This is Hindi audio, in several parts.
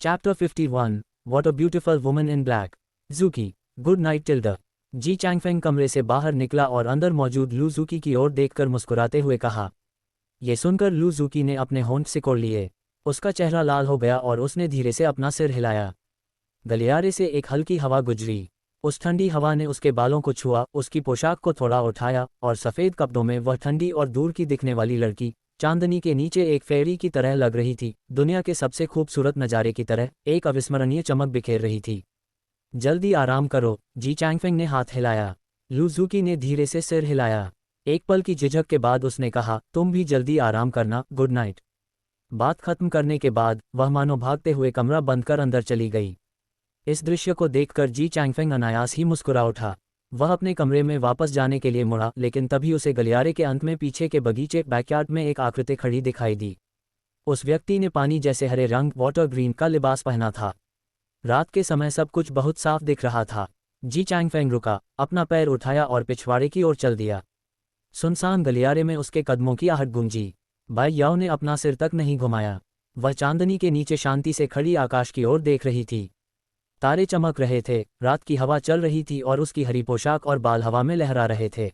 Chapter 51 What a Beautiful Woman in Black. Zuki, Good Night Tilda. जी चैंगफेंग कमरे से बाहर निकला और अंदर मौजूद लू ज़ूकी की ओर देखकर मुस्कुराते हुए कहा। ये सुनकर लू ज़ूकी ने अपने होंठ सिकोड़ लिए। उसका चेहरा लाल हो गया और उसने धीरे से अपना सिर हिलाया। गलियारे से एक हल्की हवा गुजरी। उस ठंडी हवा ने उसके बालों को छुआ, उसकी पोशाक को थोड़ा उठाया और सफ़ेद कपड़ों में वह ठंडी और दूर की दिखने वाली लड़की चांदनी के नीचे एक फेरी की तरह लग रही थी, दुनिया के सबसे खूबसूरत नज़ारे की तरह एक अविस्मरणीय चमक बिखेर रही थी। जल्दी आराम करो, जी चैंगफेंग ने हाथ हिलाया। लू ज़ूकी ने धीरे से सिर हिलाया। एक पल की झिझक के बाद उसने कहा, तुम भी जल्दी आराम करना, गुड नाइट। बात खत्म करने के बाद वह मानो भागते हुए कमरा बंद कर अंदर चली गई। इस दृश्य को देखकर जी चैंगफेंग अनायास ही मुस्कुरा उठा। वह अपने कमरे में वापस जाने के लिए मुड़ा, लेकिन तभी उसे गलियारे के अंत में पीछे के बगीचे बैकयार्ड में एक आकृति खड़ी दिखाई दी। उस व्यक्ति ने पानी जैसे हरे रंग वाटर ग्रीन का लिबास पहना था। रात के समय सब कुछ बहुत साफ दिख रहा था। जी चैंगफेंग रुका, अपना पैर उठाया और पिछवाड़े की ओर चल दिया। सुनसान गलियारे में उसके कदमों की आहट गूंजी। बाई याओ ने अपना सिर तक नहीं घुमाया। वह चांदनी के नीचे शांति से खड़ी आकाश की ओर देख रही थी। तारे चमक रहे थे, रात की हवा चल रही थी और उसकी हरी पोशाक और बाल हवा में लहरा रहे थे।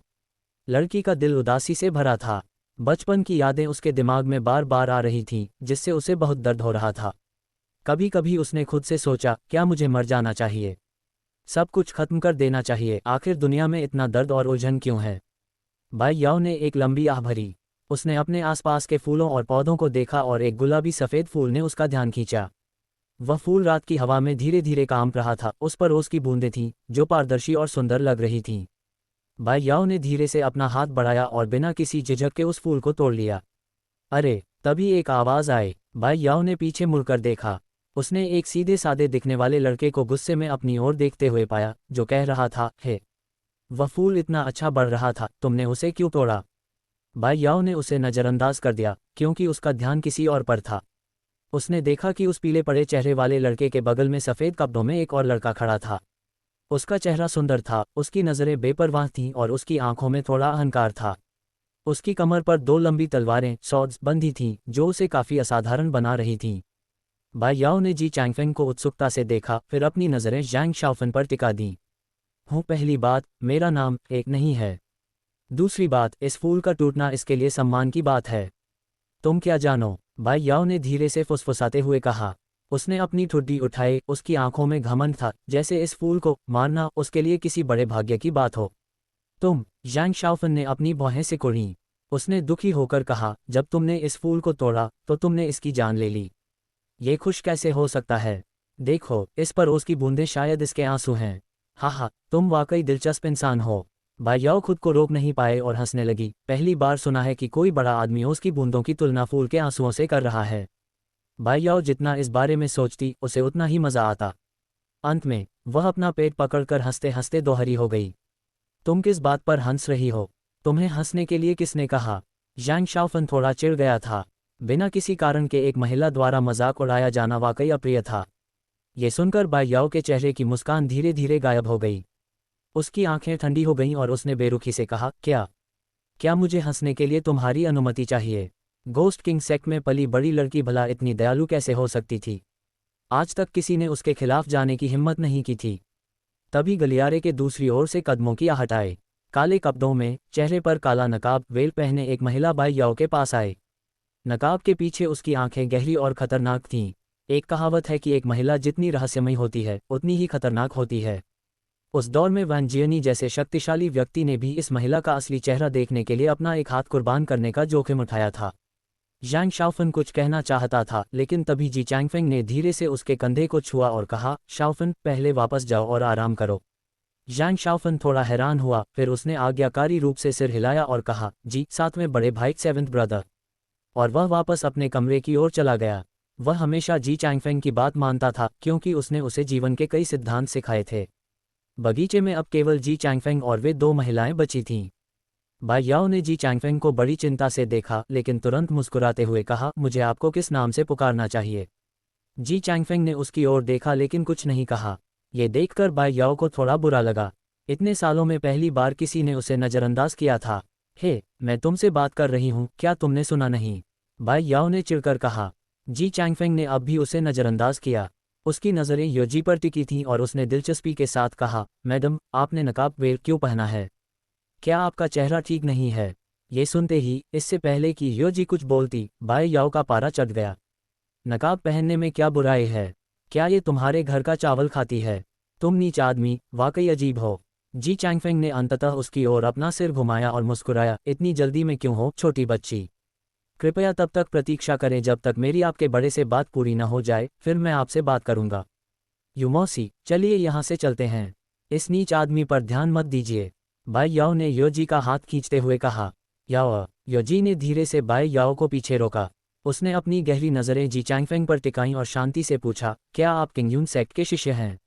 लड़की का दिल उदासी से भरा था। बचपन की यादें उसके दिमाग में बार बार आ रही थीं, जिससे उसे बहुत दर्द हो रहा था। कभी कभी उसने खुद से सोचा, क्या मुझे मर जाना चाहिए? सब कुछ खत्म कर देना चाहिए? आखिर दुनिया में इतना दर्द और उलझन क्यों है? बाई याओ ने एक लंबी आह भरी। उसने अपने आसपास के फूलों और पौधों को देखा और एक गुलाबी सफ़ेद फूल ने उसका ध्यान खींचा। वह फूल रात की हवा में धीरे धीरे कांप रहा था। उस पर ओस की बूंदें थीं, जो पारदर्शी और सुंदर लग रही थीं। बाई याओ ने धीरे से अपना हाथ बढ़ाया और बिना किसी झिझक के उस फूल को तोड़ लिया। अरे! तभी एक आवाज़ आई। बाई याओ ने पीछे मुड़कर देखा। उसने एक सीधे सादे दिखने वाले लड़के को गुस्से में अपनी ओर देखते हुए पाया, जो कह रहा था, हे, वह फूल इतना अच्छा बढ़ रहा था, तुमने उसे क्यों तोड़ा? बाई याओ ने उसे नज़रअंदाज कर दिया, क्योंकि उसका ध्यान किसी और पर था। उसने देखा कि उस पीले पड़े चेहरे वाले लड़के के बगल में सफ़ेद कपड़ों में एक और लड़का खड़ा था। उसका चेहरा सुंदर था, उसकी नज़रें बेपरवाह थीं और उसकी आंखों में थोड़ा अहंकार था। उसकी कमर पर दो लंबी तलवारें सॉर्ड्स बंधी थीं, जो उसे काफ़ी असाधारण बना रही थीं। बाई याओ ने जी चैंगफेंग को उत्सुकता से देखा, फिर अपनी नज़रें ज़ैंग शाओफन पर टिका दीं। पहली बात, मेरा नाम एक नहीं है। दूसरी बात, इस फूल का टूटना इसके लिए सम्मान की बात है। तुम क्या जानो? बाई याओ ने धीरे से फुसफुसाते हुए कहा। उसने अपनी ठुड्डी उठाई, उसकी आंखों में घमंड था, जैसे इस फूल को मारना उसके लिए किसी बड़े भाग्य की बात हो। तुम? ज़ैंग शाओफन ने अपनी भौहें सिकुड़ीं। उसने दुखी होकर कहा, जब तुमने इस फूल को तोड़ा तो तुमने इसकी जान ले ली। ये खुश कैसे हो सकता है? देखो, इस पर ओस की बूंदें, शायद इसके आंसू हैं। हा, तुम वाकई दिलचस्प इंसान हो। बाई याओ खुद को रोक नहीं पाए और हंसने लगी। पहली बार सुना है कि कोई बड़ा आदमी ओस की बूंदों की तुलना फूल के आंसुओं से कर रहा है। बाई याओ जितना इस बारे में सोचती, उसे उतना ही मज़ा आता। अंत में वह अपना पेट पकड़कर हंसते हंसते दोहरी हो गई। तुम किस बात पर हंस रही हो? तुम्हें हंसने के लिए किसने कहा? ज़ैंग शाओफन थोड़ा चिढ़ गया था। बिना किसी कारण के एक महिला द्वारा मजाक उड़ाया जाना वाकई अप्रिय था। ये सुनकर बाई याओ के चेहरे की मुस्कान धीरे धीरे गायब हो गई। उसकी आंखें ठंडी हो गईं और उसने बेरुखी से कहा, क्या मुझे हंसने के लिए तुम्हारी अनुमति चाहिए? गोस्ट किंग सेक्ट में पली बड़ी लड़की भला इतनी दयालु कैसे हो सकती थी? आज तक किसी ने उसके खिलाफ जाने की हिम्मत नहीं की थी। तभी गलियारे के दूसरी ओर से कदमों की आहट आए। काले कपड़ों में, चेहरे पर काला नकाब वेल पहने एक महिला बाई याओ के पास आए। नकाब के पीछे उसकी आंखें गहरी और खतरनाक थीं। एक कहावत है कि एक महिला जितनी रहस्यमयी होती है, उतनी ही खतरनाक होती है। उस दौर में वैन जियनी जैसे शक्तिशाली व्यक्ति ने भी इस महिला का असली चेहरा देखने के लिए अपना एक हाथ कुर्बान करने का जोखिम उठाया था। ज़ैंग शाओफन कुछ कहना चाहता था, लेकिन तभी जी चैंगफेंग ने धीरे से उसके कंधे को छुआ और कहा, शाओफन, पहले वापस जाओ और आराम करो। ज़ैंग शाओफन थोड़ा हैरान हुआ, फिर उसने आज्ञाकारी रूप से सिर हिलाया और कहा, जी, सातवें बड़े भाई, सेवेंथ ब्रदर। और वह वापस अपने कमरे की ओर चला गया। वह हमेशा जी चैंगफेंग की बात मानता था, क्योंकि उसने उसे जीवन के कई सिद्धांत सिखाए थे। बगीचे में अब केवल जी चैंगफेंग और वे दो महिलाएं बची थीं। बाई याओ ने जी चैंगफेंग को बड़ी चिंता से देखा, लेकिन तुरंत मुस्कुराते हुए कहा, मुझे आपको किस नाम से पुकारना चाहिए? जी चैंगफेंग ने उसकी ओर देखा लेकिन कुछ नहीं कहा। ये देखकर बाई याओ को थोड़ा बुरा लगा। इतने सालों में पहली बार किसी ने उसे नज़रअंदाज किया था। हे, मैं तुमसे बात कर रही हूँ, क्या तुमने सुना नहीं? बाई याओ ने चिढ़कर कहा। जी चैंगफेंग ने अब भी उसे नज़रअंदाज किया। उसकी नज़रें योजी पर टिकी थीं और उसने दिलचस्पी के साथ कहा, मैडम, आपने नकाब वेल क्यों पहना है? क्या आपका चेहरा ठीक नहीं है? ये सुनते ही, इससे पहले कि योजी कुछ बोलती, बाई याओ का पारा चढ़ गया। नकाब पहनने में क्या बुराई है? क्या ये तुम्हारे घर का चावल खाती है? तुम नीच आदमी, वाकई अजीब हो। जी चैंगफेंग ने अंततः उसकी ओर अपना सिर घुमाया और मुस्कुराया, इतनी जल्दी में क्यों हो, छोटी बच्ची? कृपया तब तक प्रतीक्षा करें जब तक मेरी आपके बड़े से बात पूरी न हो जाए, फिर मैं आपसे बात करूंगा। युमौसी, चलिए यहाँ से चलते हैं। इस नीच आदमी पर ध्यान मत दीजिए। बाई याओ ने योजी का हाथ खींचते हुए कहा। याओ। योजी ने धीरे से बाई याओ को पीछे रोका। उसने अपनी गहरी नज़रें जी चैंगफेंग पर टिकाईं और शांति से पूछा, क्या आप किंगयून सेक्ट के शिष्य हैं?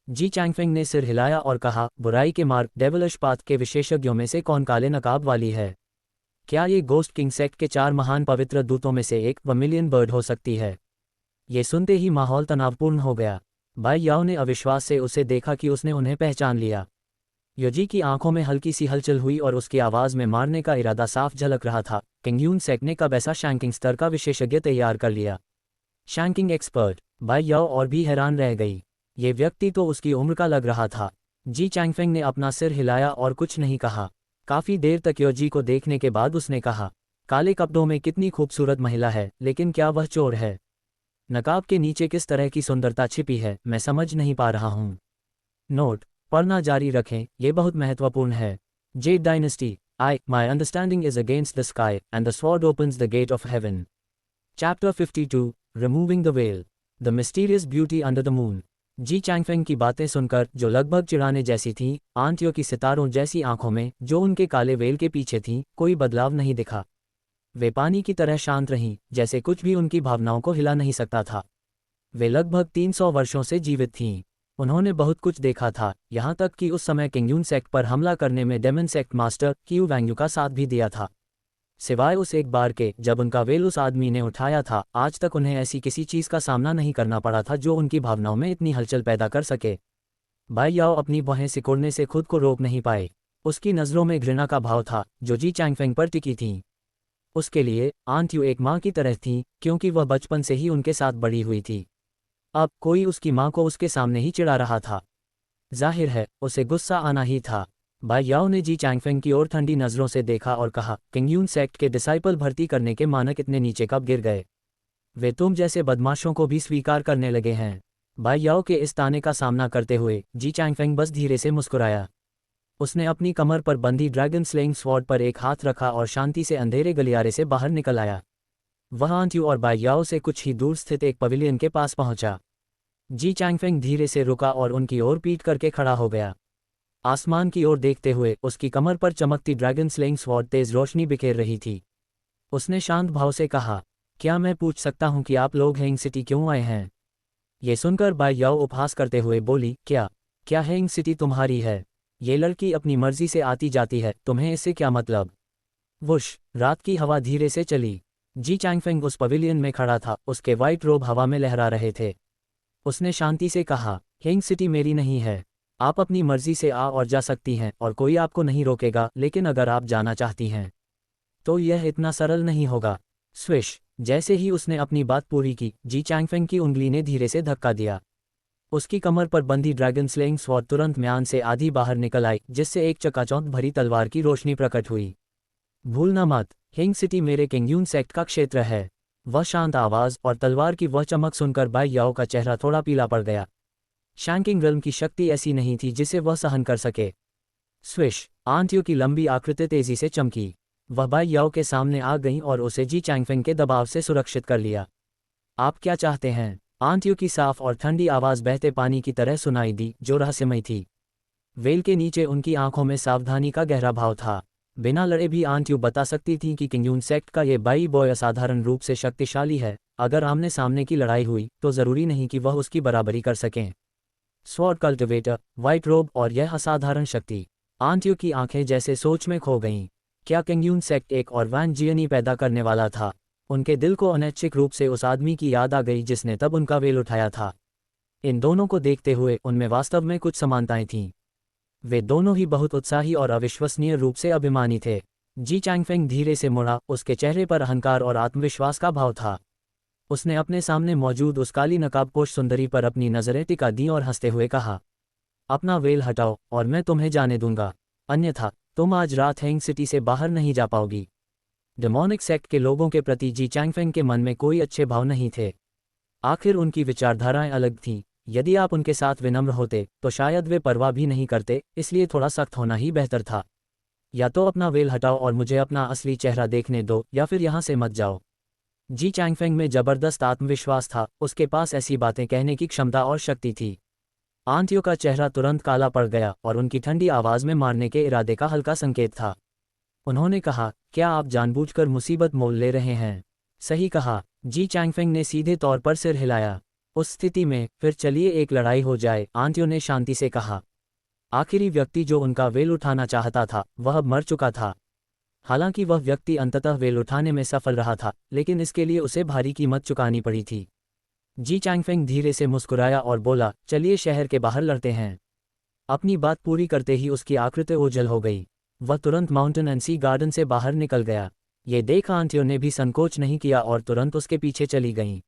जी चैंगफेंग ने सिर हिलाया और कहा, बुराई के मार्ग डेविलिश पाथ के विशेषज्ञों में से कौन काले नकाब वाली है? क्या ये गोस्ट किंग सेक्ट के 4 महान पवित्र दूतों में से एक वर्मिलियन बर्ड हो सकती है? ये सुनते ही माहौल तनावपूर्ण हो गया। बाई याओ ने अविश्वास से उसे देखा कि उसने उन्हें पहचान लिया। योजी की आंखों में हल्की सी हलचल हुई और उसकी आवाज़ में मारने का इरादा साफ झलक रहा था। किंगयून सेक्ट ने कब ऐसा शैंकिंग स्तर का विशेषज्ञ तैयार कर लिया? शैंकिंग एक्सपर्ट। बाई याओ और भी हैरान रह गई। ये व्यक्ति तो उसकी उम्र का लग रहा था। जी चैंगफेंग ने अपना सिर हिलाया और कुछ नहीं कहा। काफ़ी देर तक योजी को देखने के बाद उसने कहा, काले कपड़ों में कितनी खूबसूरत महिला है, लेकिन क्या वह चोर है? नकाब के नीचे किस तरह की सुंदरता छिपी है, मैं समझ नहीं पा रहा हूँ। नोट, पढ़ना जारी रखें, यह बहुत महत्वपूर्ण है। Jade Dynasty, my understanding is against the sky and the sword opens the gate of heaven. Chapter 52, removing the veil, the mysterious beauty under the moon. Ji Changfeng की बातें सुनकर, जो लगभग चिढ़ाने जैसी थीं, आंटियों की सितारों जैसी आंखों में, जो उनके काले वेल के पीछे थीं, कोई बदलाव नहीं दिखा। वे पानी की तरह शांत रहीं, जैसे कुछ भी उनकी भावनाओं को हिला नहीं सकता था। वे लगभग 300 वर्षों से जीवित थीं। उन्होंने बहुत कुछ देखा था, यहाँ तक कि उस समय किंगयून सेक्ट पर हमला करने में डेमन सेक्ट मास्टर क्यू वैंग्यू का साथ भी दिया था। सिवाय उस एक बार के जब उनका वेल उस आदमी ने उठाया था, आज तक उन्हें ऐसी किसी चीज़ का सामना नहीं करना पड़ा था जो उनकी भावनाओं में इतनी हलचल पैदा कर सके। बाई याओ अपनी भौहें सिकोड़ने से खुद को रोक नहीं पाए। उसकी नज़रों में घृणा का भाव था, जो जी चैंगफेंग पर टिकी थी। उसके लिए आंट यू एक माँ की तरह थी, क्योंकि वह बचपन से ही उनके साथ बड़ी हुई थी। अब कोई उसकी माँ को उसके सामने ही चिढ़ा रहा था। जाहिर है, उसे गुस्सा आना ही था। बाई याओ ने जी चैंगफेंग की ओर ठंडी नज़रों से देखा और कहा, किंगयून सेक्ट के डिसाइपल भर्ती करने के मानक इतने नीचे कब गिर गए? वे तुम जैसे बदमाशों को भी स्वीकार करने लगे हैं। बाई याओ के इस ताने का सामना करते हुए जी चैंगफेंग बस धीरे से मुस्कुराया। उसने अपनी कमर पर बंधी ड्रैगन स्लेइंग स्वॉर्ड पर एक हाथ रखा और शांति से अंधेरे गलियारे से बाहर निकल आया। वह आंट्यू और बाई याओ से कुछ ही दूर स्थित एक पवेलियन के पास पहुंचा। जी चैंगफेंग धीरे से रुका और उनकी ओर पीट करके खड़ा हो गया। आसमान की ओर देखते हुए उसकी कमर पर चमकती ड्रैगन स्लेइंग स्वॉर्ड तेज रोशनी बिखेर रही थी। उसने शांत भाव से कहा, क्या मैं पूछ सकता हूं कि आप लोग हेंग सिटी क्यों आए हैं? ये सुनकर बाई याओ उपहास करते हुए बोली, क्या हेंग सिटी तुम्हारी है? ये लड़की अपनी मर्जी से आती जाती है, तुम्हें इससे क्या मतलब? वुश, रात की हवा धीरे से चली। जी चैंगफेंग उस पवेलियन में खड़ा था, उसके वाइट रोब हवा में लहरा रहे थे। उसने शांति से कहा, हेंग सिटी मेरी नहीं है। आप अपनी मर्जी से आ और जा सकती हैं और कोई आपको नहीं रोकेगा, लेकिन अगर आप जाना चाहती हैं तो यह इतना सरल नहीं होगा। स्विश, जैसे ही उसने अपनी बात पूरी की, जी चैंगफेंग की उंगली ने धीरे से धक्का दिया। उसकी कमर पर बंधी ड्रैगन स्लेइंग स्वॉर्ड तुरंत म्यान से आधी बाहर निकल आई, जिससे एक चकाचौंध भरी तलवार की रोशनी प्रकट हुई। भूलना मत, हेंग सिटी मेरे किंगयून सेक्ट का क्षेत्र है। वह शांत आवाज़ और तलवार की वह चमक सुनकर बाई याओ का चेहरा थोड़ा पीला पड़ गया। शैंकिंग रिल्म की शक्ति ऐसी नहीं थी जिसे वह सहन कर सके। स्विश, आंटियों की लंबी आकृति तेजी से चमकी। वह बाई याओ के सामने आ गईं और उसे जी चैंगफेंग के दबाव से सुरक्षित कर लिया। आप क्या चाहते हैं? आंटियों की साफ और ठंडी आवाज़ बहते पानी की तरह सुनाई दी, जो रहस्यमय थी। वेल के नीचे उनकी आंखों में सावधानी का गहरा भाव था। बिना लड़े भी आंटियों बता सकती थीं कि किंगयून सेक्ट का ये बाई बॉय असाधारण रूप से शक्तिशाली है। अगर आमने सामने की लड़ाई हुई तो ज़रूरी नहीं कि वह उसकी बराबरी कर सकें। स्वॉर्ड कल्टिवेटर, वाइट रोब और यह असाधारण शक्ति। आंटियों की आंखें जैसे सोच में खो गईं। क्या किंगयून सेक्ट एक और वैन जियनी पैदा करने वाला था? उनके दिल को अनैच्छिक रूप से उस आदमी की याद आ गई जिसने तब उनका वेल उठाया था। इन दोनों को देखते हुए उनमें वास्तव में कुछ समानताएं थीं। वे दोनों ही बहुत उत्साही और अविश्वसनीय रूप से अभिमानी थे। जी चैंगफेंग धीरे से मुड़ा, उसके चेहरे पर अहंकार और आत्मविश्वास का भाव था। उसने अपने सामने मौजूद उस काली नकाबपोश सुंदरी पर अपनी नज़रें टिका दी और हंसते हुए कहा, अपना वेल हटाओ और मैं तुम्हें जाने दूंगा, अन्यथा तुम आज रात हैंग सिटी से बाहर नहीं जा पाओगी। डेमोनिक सेक्ट के लोगों के प्रति जी चैंगफेंग के मन में कोई अच्छे भाव नहीं थे। आखिर उनकी विचारधाराएं अलग थीं। यदि आप उनके साथ विनम्र होते तो शायद वे परवाह भी नहीं करते, इसलिए थोड़ा सख्त होना ही बेहतर था। या तो अपना वेल हटाओ और मुझे अपना असली चेहरा देखने दो, या फिर यहाँ से मत जाओ। जी चैंगफेंग में जबरदस्त आत्मविश्वास था, उसके पास ऐसी बातें कहने की क्षमता और शक्ति थी। आंटियों का चेहरा तुरंत काला पड़ गया और उनकी ठंडी आवाज़ में मारने के इरादे का हल्का संकेत था। उन्होंने कहा, क्या आप जानबूझकर मुसीबत मोल ले रहे हैं? सही कहा, जी चैंगफेंग ने सीधे तौर पर सिर हिलाया। उस स्थिति में फिर चलिए एक लड़ाई हो जाए, आंटियों ने शांति से कहा। आखिरी व्यक्ति जो उनका वेल उठाना चाहता था वह अब मर चुका था। हालांकि वह व्यक्ति अंततः वेल उठाने में सफल रहा था, लेकिन इसके लिए उसे भारी कीमत चुकानी पड़ी थी। जी चैंगफेंग धीरे से मुस्कुराया और बोला, चलिए शहर के बाहर लड़ते हैं। अपनी बात पूरी करते ही उसकी आकृति ओझल हो गई। वह तुरंत माउंटेन एंड सी गार्डन से बाहर निकल गया। ये देख आंटियों ने भी संकोच नहीं किया और तुरंत उसके पीछे चली गईं।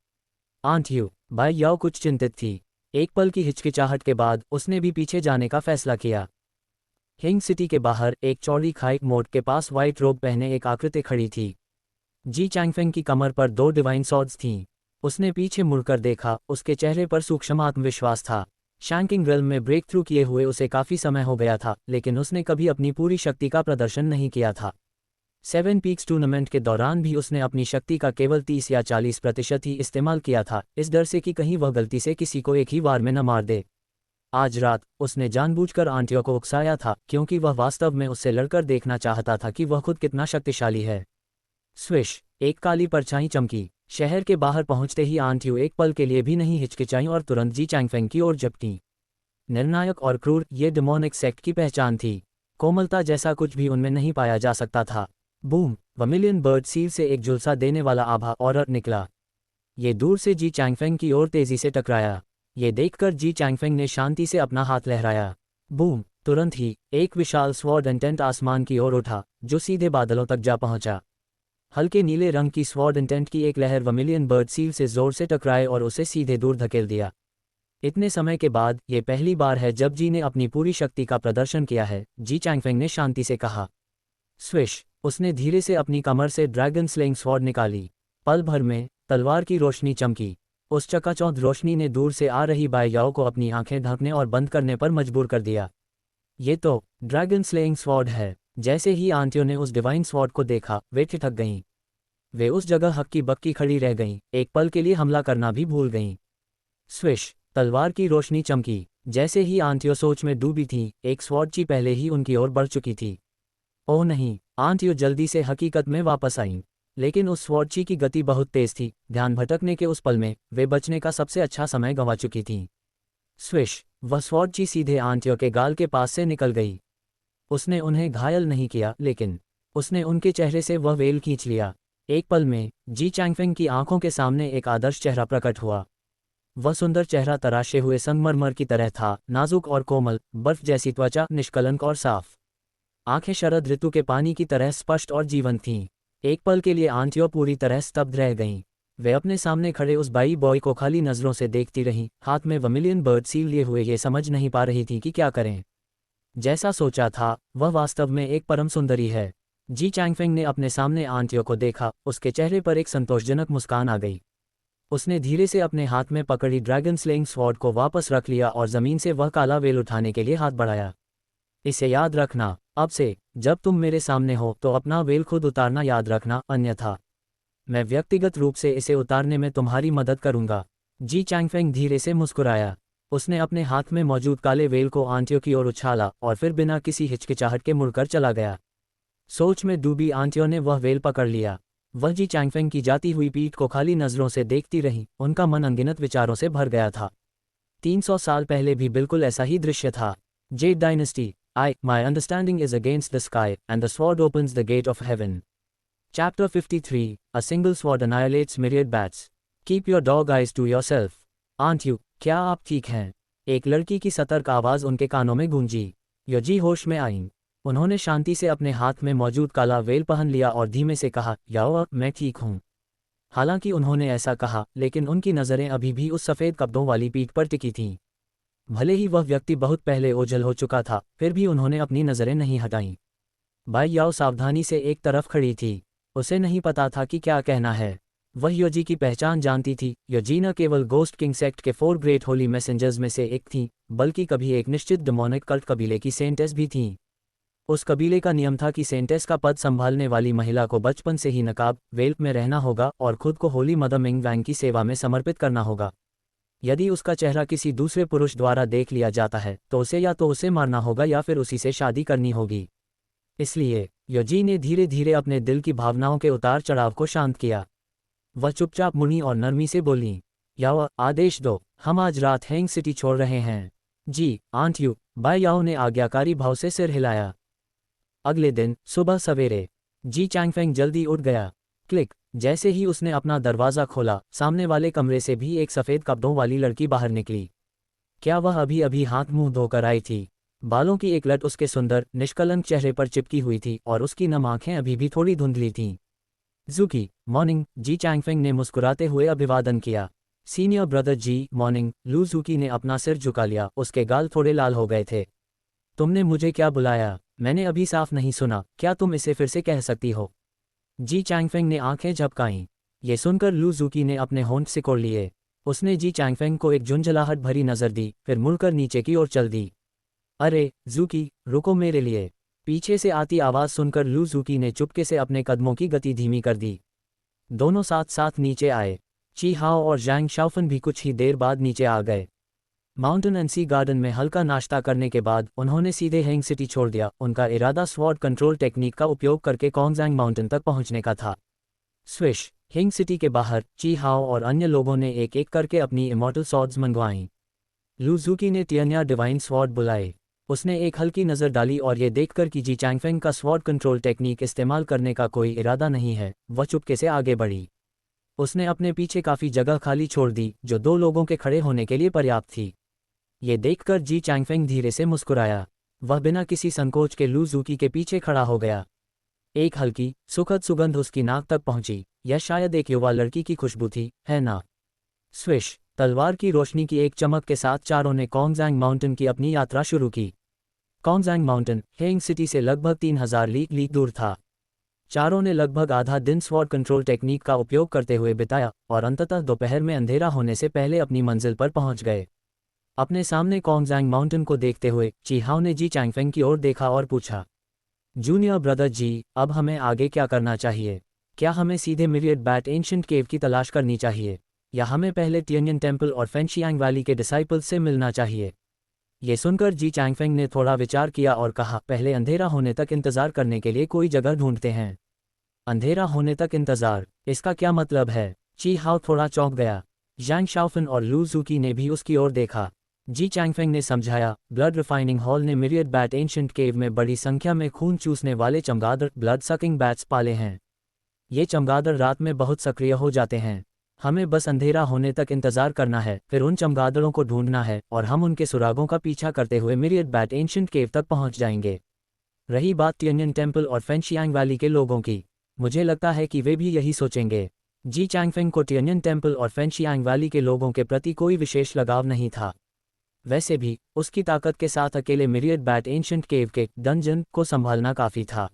आंटियों, बाई याओ कुछ चिंतित थी। एक पल की हिचकिचाहट के बाद उसने भी पीछे जाने का फैसला किया। हिंग सिटी के बाहर एक चौड़ी खाई मोड़ के पास व्हाइट रोब पहने एक आकृति खड़ी थी। जी चैंगफेंग की कमर पर 2 डिवाइन सॉर्ड्स थीं। उसने पीछे मुड़कर देखा, उसके चेहरे पर सूक्ष्म आत्मविश्वास था। शैंकिंग रेल्म में ब्रेक थ्रू किए हुए उसे काफ़ी समय हो गया था, लेकिन उसने कभी अपनी पूरी शक्ति का प्रदर्शन नहीं किया था। 7 पीक्स टूर्नामेंट के दौरान भी उसने अपनी शक्ति का केवल 30 या 40% ही इस्तेमाल किया था, इस डर से कि कहीं वह गलती से किसी को एक ही वार में न मार दे। आज रात उसने जानबूझकर आंटियों को उकसाया था, क्योंकि वह वास्तव में उससे लड़कर देखना चाहता था कि वह खुद कितना शक्तिशाली है। स्विश, एक काली परछाई चमकी। शहर के बाहर पहुंचते ही आंटियों एक पल के लिए भी नहीं हिचकिचाईं और तुरंत जी चैंगफेंग की ओर झपटीं। निर्णायक और क्रूर, ये डेमोनिक सेक्ट की पहचान थी। कोमलता जैसा कुछ भी उनमें नहीं पाया जा सकता था। बूम, वर्मिलियन बर्ड सील से एक झुलसा देने वाला आभा और निकला। ये दूर से जी चैंगफेंग की ओर तेजी से टकराया। ये देखकर जी चैंगफेंग ने शांति से अपना हाथ लहराया। बूम, तुरंत ही एक विशाल स्वॉर्ड इंटेंट आसमान की ओर उठा, जो सीधे बादलों तक जा पहुंचा। हल्के नीले रंग की स्वॉर्ड इंटेंट की एक लहर वर्मिलियन बर्ड सील से जोर से टकराए और उसे सीधे दूर धकेल दिया। इतने समय के बाद ये पहली बार है जब जी ने अपनी पूरी शक्ति का प्रदर्शन किया है, जी चैंगफेंग ने शांति से कहा। स्विश, उसने धीरे से अपनी कमर से ड्रैगन स्लेइंग स्वॉर्ड निकाली। पल भर में तलवार की रोशनी चमकी। उस चकाचौंध रोशनी ने दूर से आ रही बाई याओ को अपनी आंखें ढकने और बंद करने पर मजबूर कर दिया। ये तो ड्रैगन स्लेइंग स्वॉर्ड है। जैसे ही आंटियों ने उस डिवाइन स्वॉर्ड को देखा, वे ठिठक गईं। वे उस जगह हक्की बक्की खड़ी रह गईं, एक पल के लिए हमला करना भी भूल गईं। स्विश, तलवार की रोशनी चमकी। जैसे ही आंटियों सोच में डूबी थीं, एक स्वॉर्डची पहले ही उनकी ओर बढ़ चुकी थी। ओह नहीं, आंटियों जल्दी से हकीकत में वापस आईं। लेकिन उस स्वॉर्डची की गति बहुत तेज थी। ध्यान भटकने के उस पल में वे बचने का सबसे अच्छा समय गंवा चुकी थीं। स्विश, वह स्वॉर्डची सीधे आंटियों के गाल के पास से निकल गई। उसने उन्हें घायल नहीं किया, लेकिन उसने उनके चेहरे से वह वेल खींच लिया। एक पल में जी चैंगफेंग की आंखों के सामने एक आदर्श चेहरा प्रकट हुआ। वह सुंदर चेहरा तराशे हुए संगमरमर की तरह था, नाजुक और कोमल, बर्फ जैसी त्वचा, निष्कलंक और साफ। आंखें शरद ऋतु के पानी की तरह स्पष्ट और जीवंत थीं। एक पल के लिए आंटियों पूरी तरह स्तब्ध रह गईं। वे अपने सामने खड़े उस बाई बॉय को खाली नजरों से देखती रहीं, हाथ में वर्मिलियन बर्ड सील लिए हुए, ये समझ नहीं पा रही थी कि क्या करें। जैसा सोचा था, वह वास्तव में एक परम सुंदरी है। जी चैंगफेंग ने अपने सामने आंटियों को देखा, उसके चेहरे पर एक संतोषजनक मुस्कान आ गई। उसने धीरे से अपने हाथ में पकड़ी ड्रैगन स्लेइंग स्वॉर्ड को वापस रख लिया और जमीन से वह काला वेल उठाने के लिए हाथ बढ़ाया। इसे याद रखना, अब से जब तुम मेरे सामने हो तो अपना वेल खुद उतारना याद रखना, अन्यथा मैं व्यक्तिगत रूप से इसे उतारने में तुम्हारी मदद करूंगा। जी चैंगफेंग धीरे से मुस्कुराया। उसने अपने हाथ में मौजूद काले वेल को आंटियों की ओर उछाला और फिर बिना किसी हिचकिचाहट के मुड़कर चला गया। सोच में डूबी आंटियों ने वह वेल पकड़ लिया। वह जी चैंगफेंग की जाती हुई पीठ को खाली नजरों से देखती रही, उनका मन अनगिनत विचारों से भर गया था। 300 साल पहले भी बिल्कुल ऐसा ही दृश्य था। Z dynasty, my understanding is against the sky, and the sword opens the gate of heaven. Chapter 53, A single sword annihilates myriad bats. Keep your dog eyes to yourself. Aren't you? क्या आप ठीक हैं? एक लड़की की सतर्क आवाज़ उनके कानों में गूंजी। योजी होश में आईं। उन्होंने शांति से अपने हाथ में मौजूद काला वेल पहन लिया और धीमे से कहा, याओ, मैं ठीक हूँ। हालांकि उन्होंने ऐसा कहा, लेकिन उनकी नज़रें अभी भी उस सफ़ेद कपड़ों वाली पीठ पर टिकी थीं। भले ही वह व्यक्ति बहुत पहले ओझल हो चुका था, फिर भी उन्होंने अपनी नज़रें नहीं हटाईं। बाई याओ सावधानी से एक तरफ खड़ी थी। उसे नहीं पता था कि क्या कहना है। वह योजी की पहचान जानती थी। योजी न केवल गोस्ट किंग सेक्ट के 4 ग्रेट होली मैसेंजर्स में से एक थी, बल्कि कभी एक निश्चित डेमोनिक कल्ट कबीले की सेंटेस भी थीं। उस कबीले का नियम था कि सेंटेस का पद संभालने वाली महिला को बचपन से ही नकाब वेल्प में रहना होगा और खुद को होली मदर मिंग वैंग की सेवा में समर्पित करना होगा। यदि उसका चेहरा किसी दूसरे पुरुष द्वारा देख लिया जाता है तो उसे या तो उसे मारना होगा या फिर उसी से शादी करनी होगी। इसलिए योजी ने धीरे धीरे अपने दिल की भावनाओं के उतार चढ़ाव को शांत किया। वह चुपचाप मुड़ी और नरमी से बोली, याओ, आदेश दो, हम आज रात हैंग सिटी छोड़ रहे हैं। जी आंट यू, बाई याओ ने आज्ञाकारी भाव से सिर हिलाया। अगले दिन सुबह सवेरे जी चैंगफेंग जल्दी उठ गया। क्लिक। जैसे ही उसने अपना दरवाज़ा खोला, सामने वाले कमरे से भी एक सफ़ेद कपड़ों वाली लड़की बाहर निकली। क्या वह अभी अभी हाथ मुंह धोकर आई थी? बालों की एक लट उसके सुंदर निष्कलंक चेहरे पर चिपकी हुई थी और उसकी नम आंखें अभी भी थोड़ी धुंधली थीं। ज़ूकी, मॉर्निंग, जी चैंगफेंग ने मुस्कुराते हुए अभिवादन किया। सीनियर ब्रदर जी, मॉर्निंग, लू ज़ूकी ने अपना सिर झुका लिया, उसके गाल थोड़े लाल हो गए थे। तुमने मुझे क्या बुलाया? मैंने अभी साफ नहीं सुना, क्या तुम इसे फिर से कह सकती हो? जी चैंगफेंग ने आंखें झपकाईं। ये सुनकर लू ज़ूकी ने अपने होंठ सिकोड़ लिए। उसने जी चैंगफेंग को एक झुंझलाहट भरी नज़र दी, फिर मुड़कर नीचे की ओर चल दी। अरे ज़ूकी, रुको मेरे लिए। पीछे से आती आवाज़ सुनकर लू ज़ूकी ने चुपके से अपने कदमों की गति धीमी कर दी। दोनों साथ साथ नीचे आए। ची हाओ और ज़ैंग शाओफन भी कुछ ही देर बाद नीचे आ गए। माउंटेन एंड सी गार्डन में हल्का नाश्ता करने के बाद उन्होंने सीधे हैंग सिटी छोड़ दिया। उनका इरादा स्वॉर्ड कंट्रोल टेक्निक का उपयोग करके कॉन्गजैंग माउंटेन तक पहुंचने का था। स्विश। हैंग सिटी के बाहर ची हाओ और अन्य लोगों ने एक एक करके अपनी इमॉर्टल स्वॉर्ड्स मंगवाईं। लू ज़ूकी ने टियन्या डिवाइन स्वॉर्ड बुलाए। उसने एक हल्की नज़र डाली और ये देखकर कि जी चैंगफेंग का स्वॉर्ड कंट्रोल टेक्निक इस्तेमाल करने का कोई इरादा नहीं है, वह चुपके से आगे बढ़ी। उसने अपने पीछे काफ़ी जगह खाली छोड़ दी, जो 2 लोगों के खड़े होने के लिए पर्याप्त थी। ये देखकर जी चैंगफेंग धीरे से मुस्कुराया। वह बिना किसी संकोच के लू ज़ूकी के पीछे खड़ा हो गया। एक हल्की, सुखद सुगंध उसकी नाक तक पहुंची। यह शायद एक युवा लड़की की खुशबू थी, है ना? स्विश। तलवार की रोशनी की एक चमक के साथ चारों ने कॉन्गजैंग माउंटेन की अपनी यात्रा शुरू की। कॉन्गजैंग माउंटेन हैंग सिटी से लगभग 3000 लीग दूर था। चारों ने लगभग आधा दिन स्वॉर्ड कंट्रोल टेक्निक का उपयोग करते हुए बिताया और अंततः दोपहर में अंधेरा होने से पहले अपनी मंजिल पर पहुंच गए। अपने सामने कॉन्गजैंग माउंटेन को देखते हुए ची हाओ ने जी चैंगफेंग की ओर देखा और पूछा, जूनियर ब्रदर जी, अब हमें आगे क्या करना चाहिए? क्या हमें सीधे मिरियड बैट एंशिएंट केव की तलाश करनी चाहिए, या हमें पहले टियनियन टेम्पल और फेंशियांग वैली के डिसाइपल्स से मिलना चाहिए? ये सुनकर जी चैंगफेंग ने थोड़ा विचार किया और कहा, पहले अंधेरा होने तक इंतजार करने के लिए कोई जगह ढूंढते हैं। अंधेरा होने तक इंतजार, इसका क्या मतलब है? ची हाओ थोड़ा चौंक गया। ज़ैंग शाओफन और लू ज़ूकी ने भी उसकी ओर देखा। जी चैंगफेंग ने समझाया, ब्लड रिफाइनिंग हॉल ने मिरियड बैट एंशिएंट केव में बड़ी संख्या में खून चूसने वाले चमगादड़ ब्लड सकिंग बैट्स पाले हैं। ये चमगादड़ रात में बहुत सक्रिय हो जाते हैं। हमें बस अंधेरा होने तक इंतजार करना है, फिर उन चमगादड़ों को ढूंढना है और हम उनके सुरागों का पीछा करते हुए मिरियड बैट एंशिएंट केव तक पहुंच जाएंगे। रही बात टियनियन टेम्पल और फेंशियांग वैली के लोगों की, मुझे लगता है कि वे भी यही सोचेंगे। जी चैंगफेंग को टियनियन टेम्पल और फेंशियांग वैली के लोगों के प्रति कोई विशेष लगाव नहीं था। वैसे भी उसकी ताकत के साथ अकेले मिरियड बैट एंशिएंट केव के डंजन को संभालना काफ़ी था।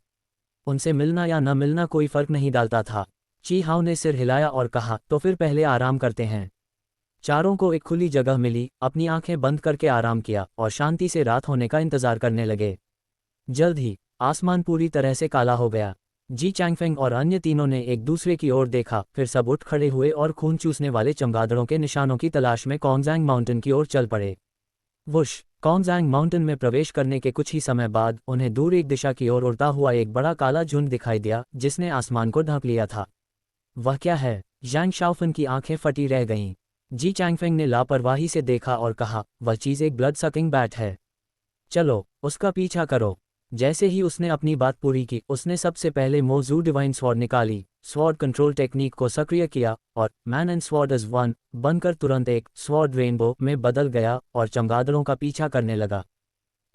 उनसे मिलना या न मिलना कोई फर्क नहीं डालता था। ची हाओ ने सिर हिलाया और कहा, तो फिर पहले आराम करते हैं। चारों को एक खुली जगह मिली, अपनी आंखें बंद करके आराम किया और शांति से रात होने का इंतजार करने लगे। जल्द ही आसमान पूरी तरह से काला हो गया। जी चैंगफेंग और अन्य तीनों ने एक दूसरे की ओर देखा, फिर सब उठ खड़े हुए और खून चूसने वाले चमगादड़ों के निशानों की तलाश में कॉन्गजैंग माउंटेन की ओर चल पड़े। वुश। कॉन्गजैंग माउंटेन में प्रवेश करने के कुछ ही समय बाद उन्हें दूर एक दिशा की ओर उड़ता हुआ एक बड़ा काला झुंड दिखाई दिया, जिसने आसमान को ढक लिया था। वह क्या है? ज़ैंग शाओफन की आंखें फटी रह गईं। जी चैंगफेंग ने लापरवाही से देखा और कहा, वह चीज़ एक ब्लड सकिंग बैट है। चलो, उसका पीछा करो। जैसे ही उसने अपनी बात पूरी की, उसने सबसे पहले मोजू डिवाइन स्वॉर्ड निकाली, स्वॉर्ड कंट्रोल टेक्निक को सक्रिय किया और man and sword is one बनकर तुरंत एक स्वॉर्ड रेनबो में बदल गया और चमगादड़ों का पीछा करने लगा।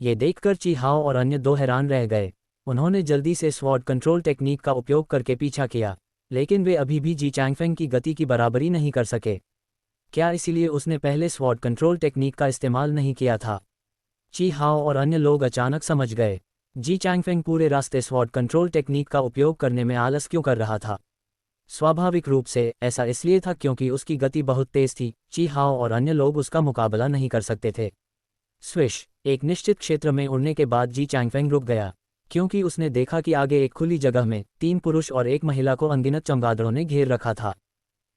ये देखकर ची हाओ और अन्य 2 हैरान रह गए। उन्होंने जल्दी से स्वॉर्ड कंट्रोल टेक्निक का उपयोग करके पीछा किया। लेकिन वे अभी भी जी चैंगफेंग की गति की बराबरी नहीं कर सके। क्या इसीलिए उसने पहले स्वॉर्ड कंट्रोल टेक्निक का इस्तेमाल नहीं किया था? ची हाओ और अन्य लोग अचानक समझ गए। जी चैंगफेंग पूरे रास्ते स्वॉर्ड कंट्रोल टेक्निक का उपयोग करने में आलस क्यों कर रहा था? स्वाभाविक रूप से ऐसा इसलिए था क्योंकि उसकी गति बहुत तेज थी। ची हाओ और अन्य लोग उसका मुकाबला नहीं कर सकते थे। स्विश, एक निश्चित क्षेत्र में उड़ने के बाद जी चैंगफेंग रुक गया, क्योंकि उसने देखा कि आगे एक खुली जगह में 3 पुरुष और एक महिला को अनगिनत चमगादड़ों ने घेर रखा था।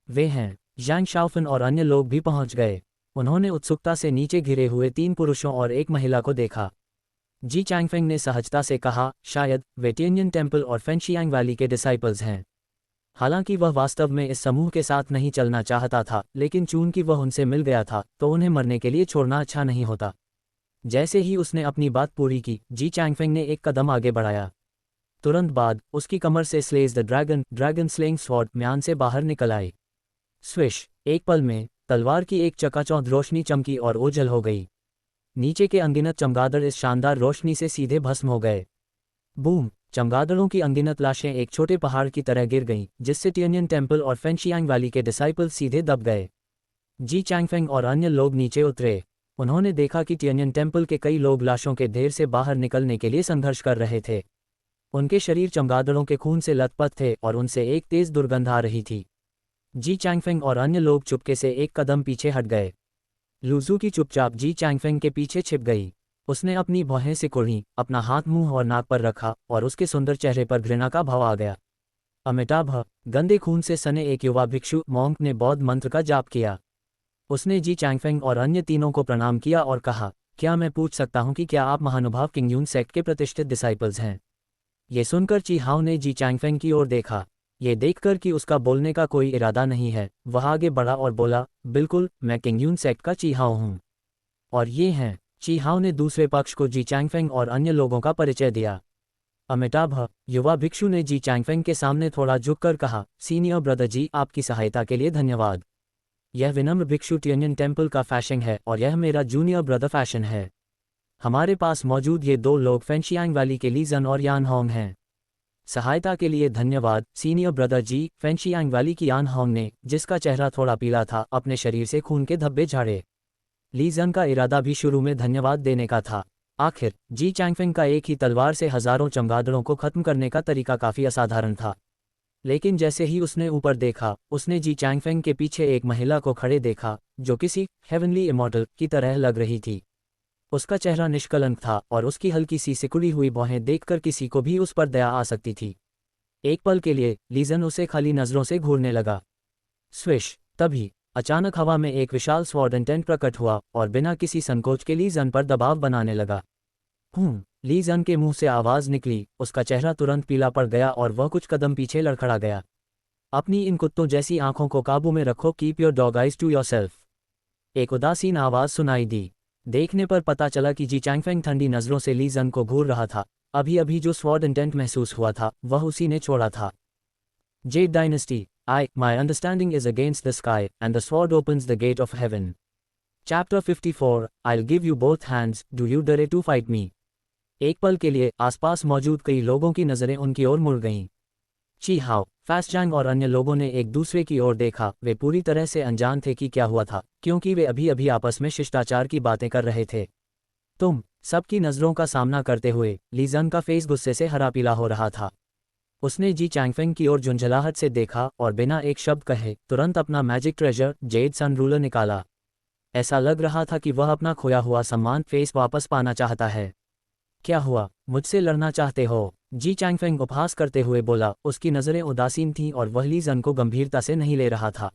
वे हैं ज़ैंग शाओफन और अन्य लोग भी पहुंच गए। उन्होंने उत्सुकता से नीचे घिरे हुए 3 पुरुषों और एक महिला को देखा। जी चैंगफेंग ने सहजता से कहा, शायद वे टिएनयन टेम्पल और फेंशियांग वैली के डिसाइपल्स हैं। हालांकि वह वास्तव में इस समूह के साथ नहीं चलना चाहता था, लेकिन चूंकि वह उनसे मिल गया था तो उन्हें मरने के लिए छोड़ना अच्छा नहीं होता। जैसे ही उसने अपनी बात पूरी की, जी चैंगफेंग ने एक कदम आगे बढ़ाया। तुरंत बाद उसकी कमर से slays the dragon slaying sword म्यान से बाहर निकल आई। स्विश, एक पल में तलवार की एक चकाचौंध रोशनी चमकी और ओझल हो गई। नीचे के अनगिनत चमगादड़ इस शानदार रोशनी से सीधे भस्म हो गए। बूम! चमगादड़ों की अनगिनत लाशें एक छोटे पहाड़ की तरह गिर गईं, जिससे टिएनयन टेम्पल और फेंशियांग वैली के डिसाइपल सीधे दब गए। जी चैंगफेंग और अन्य लोग नीचे उतरे। उन्होंने देखा कि टिएनयन टेम्पल के कई लोग लाशों के ढेर से बाहर निकलने के लिए संघर्ष कर रहे थे। उनके शरीर चमगादड़ों के खून से लथपथ थे और उनसे एक तेज दुर्गंध आ रही थी। जी चैंगफेंग और अन्य लोग चुपके से एक कदम पीछे हट गए। लूजू की चुपचाप जी चैंगफेंग के पीछे छिप गई। उसने अपनी भौहें सिकुड़ी, अपना हाथ मुंह और नाक पर रखा और उसके सुंदर चेहरे पर घृणा का भाव आ गया। अमिताभ, गंदे खून से सने एक युवा भिक्षु मॉन्क ने बौद्ध मंत्र का जाप किया। उसने जी चैंगफेंग और अन्य तीनों को प्रणाम किया और कहा, क्या मैं पूछ सकता हूं कि क्या आप महानुभाव किंगयून सेक्ट के प्रतिष्ठित डिसाइपल्स हैं? ये सुनकर ची हाओ ने जी चैंगफेंग की ओर देखा। ये देखकर कि उसका बोलने का कोई इरादा नहीं है, वह आगे बढ़ा और बोला, बिल्कुल, मैं किंगयून सेक्ट का ची हाओ हूं। और ये हैं। ची हाओ ने दूसरे पक्ष को जी चैंगफेंग और अन्य लोगों का परिचय दिया। अमिताभ, युवा भिक्षु ने जी चैंगफेंग के सामने थोड़ा झुककर कहा, सीनियर ब्रदर जी, आपकी सहायता के लिए धन्यवाद। यह विनम्र भिक्षु टिएनयन टेम्पल का फैशन है और यह मेरा जूनियर ब्रदर फैशन है। हमारे पास मौजूद ये 2 लोग फेंशियांग वैली के ली जन और यान होंग हैं। सहायता के लिए धन्यवाद सीनियर ब्रदर जी। फेंशियांग वैली की यान होंग ने, जिसका चेहरा थोड़ा पीला था, अपने शरीर से खून के धब्बे झाड़े। ली जन का इरादा भी शुरू में धन्यवाद देने का था। आखिर जी चैंगफेंग का एक ही तलवार से हजारों चमगादड़ों को खत्म करने का तरीका काफी असाधारण था। लेकिन जैसे ही उसने ऊपर देखा, उसने जी चैंगफेंग के पीछे एक महिला को खड़े देखा, जो किसी हेवनली इमॉर्टल की तरह लग रही थी। उसका चेहरा निष्कलंक था और उसकी हल्की सी सिकुड़ी हुई भौहें देखकर किसी को भी उस पर दया आ सकती थी। एक पल के लिए लीजन उसे खाली नजरों से घूरने लगा। स्विश, तभी अचानक हवा में एक विशाल स्वॉर्ड इंटेंट प्रकट हुआ और बिना किसी संकोच के लीजन पर दबाव बनाने लगा। लीजन के मुंह से आवाज निकली, उसका चेहरा तुरंत पीला पड़ गया और वह कुछ कदम पीछे लड़खड़ा गया। अपनी इन कुत्तों जैसी आंखों को काबू में रखो, keep your dog eyes to yourself. एक उदासीन आवाज सुनाई दी। देखने पर पता चला कि जी चैंगफेंग ठंडी नजरों से लीजन को घूर रहा था। अभी अभी जो स्वॉर्ड इंटेंट महसूस हुआ था, वह उसी ने छोड़ा था। Z dynasty, my understanding is against the sky, and the sword opens the gate of heaven. Chapter 54, I'll give you both hands, do you dare to fight me? एक पल के लिए आसपास मौजूद कई लोगों की नज़रें उनकी ओर मुड़ गईं। ची हाओ, फास्टजैंग और अन्य लोगों ने एक दूसरे की ओर देखा। वे पूरी तरह से अनजान थे कि क्या हुआ था, क्योंकि वे अभी अभी आपस में शिष्टाचार की बातें कर रहे थे। तुम सबकी नज़रों का सामना करते हुए लीजन का फेस गुस्से से हरा पीला हो रहा था। उसने जी चैंगफेंग की ओर झुंझलाहट से देखा और बिना एक शब्द कहे तुरंत अपना मैजिक ट्रेजर जेड सन रूलर निकाला। ऐसा लग रहा था कि वह अपना खोया हुआ सम्मान फेस वापस पाना चाहता है। क्या हुआ, मुझसे लड़ना चाहते हो? जी चैंगफेंग उपहास करते हुए बोला। उसकी नज़रें उदासीन थीं और वह लीजन को गंभीरता से नहीं ले रहा था।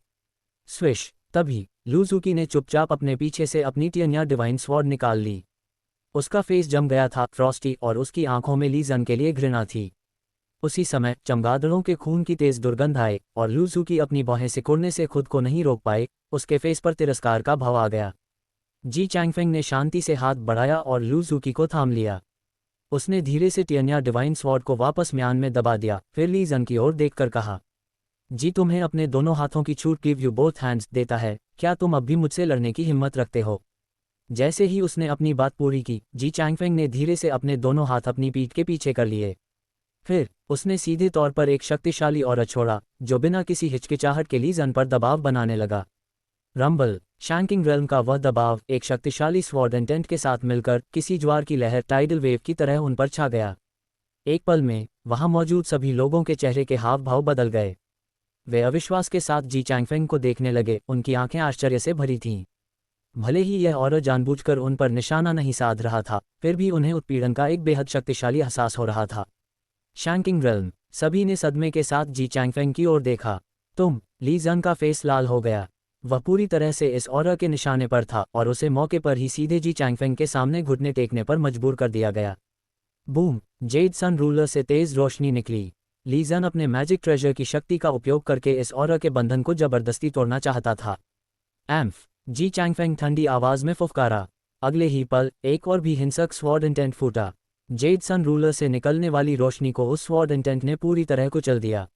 स्विश, तभी लूजुकी ने चुपचाप अपने पीछे से अपनी टियन्या डिवाइन स्वॉर्ड निकाल ली। उसका फेस जम गया था फ्रॉस्टी और उसकी आंखों में लीजन के लिए घृणा थी। उसी समय चमगादड़ों के खून की तेज दुर्गंध आए और लूजुकी अपनी बाहें सिकुड़ने से खुद को नहीं रोक पाए। उसके फेस पर तिरस्कार का भाव आ गया। जी चैंगफेंग ने शांति से हाथ बढ़ाया और लूजुकी को थाम लिया। उसने धीरे से टियन्या डिवाइन स्वॉर्ड को वापस म्यान में दबा दिया, फिर लीजन की ओर देखकर कहा, जी तुम्हें अपने दोनों हाथों की छूट गिव यू बोथ हैंड्स देता है, क्या तुम अब भी मुझसे लड़ने की हिम्मत रखते हो? जैसे ही उसने अपनी बात पूरी की, जी चैंगफेंग ने धीरे से अपने दोनों हाथ अपनी पीठ के पीछे कर लिए। फिर उसने सीधे तौर पर एक शक्तिशाली औरत छोड़ा जो बिना किसी हिचकिचाहट के ली जन पर दबाव बनाने लगा। रंबल, शैंकिंग रेल्म का वह दबाव एक शक्तिशाली स्वॉर्ड इंटेंट के साथ मिलकर किसी ज्वार की लहर टाइडल वेव की तरह उन पर छा गया। एक पल में वहां मौजूद सभी लोगों के चेहरे के हाव भाव बदल गए। वे अविश्वास के साथ जी चैंगफेंग को देखने लगे, उनकी आंखें आश्चर्य से भरी थीं। भले ही यह औरत जानबूझकर उन पर निशाना नहीं साध रहा था, फिर भी उन्हें उत्पीड़न का एक बेहद शक्तिशाली एहसास हो रहा था। शैंकिंग रेल्म, सभी ने सदमे के साथ जी चैंगफेंग की ओर देखा। तुम, ली जन का फेस लाल हो गया। वह पूरी तरह से इस औरत के निशाने पर था और उसे मौके पर ही सीधे जी चैंगफेंग के सामने घुटने टेकने पर मजबूर कर दिया गया। बूम, जेड सन रूलर से तेज रोशनी निकली। ली जन अपने मैजिक ट्रेजर की शक्ति का उपयोग करके इस औरत के बंधन को जबरदस्ती तोड़ना चाहता था। एम्फ, जी चैंगफेंग ठंडी आवाज में फुफकारा। अगले ही पल एक और भी हिंसक स्वॉर्ड इंटेंट फूटा। जेड सन रूलर से निकलने वाली रोशनी को उस स्वॉर्ड इंटेंट ने पूरी तरह कुचल दिया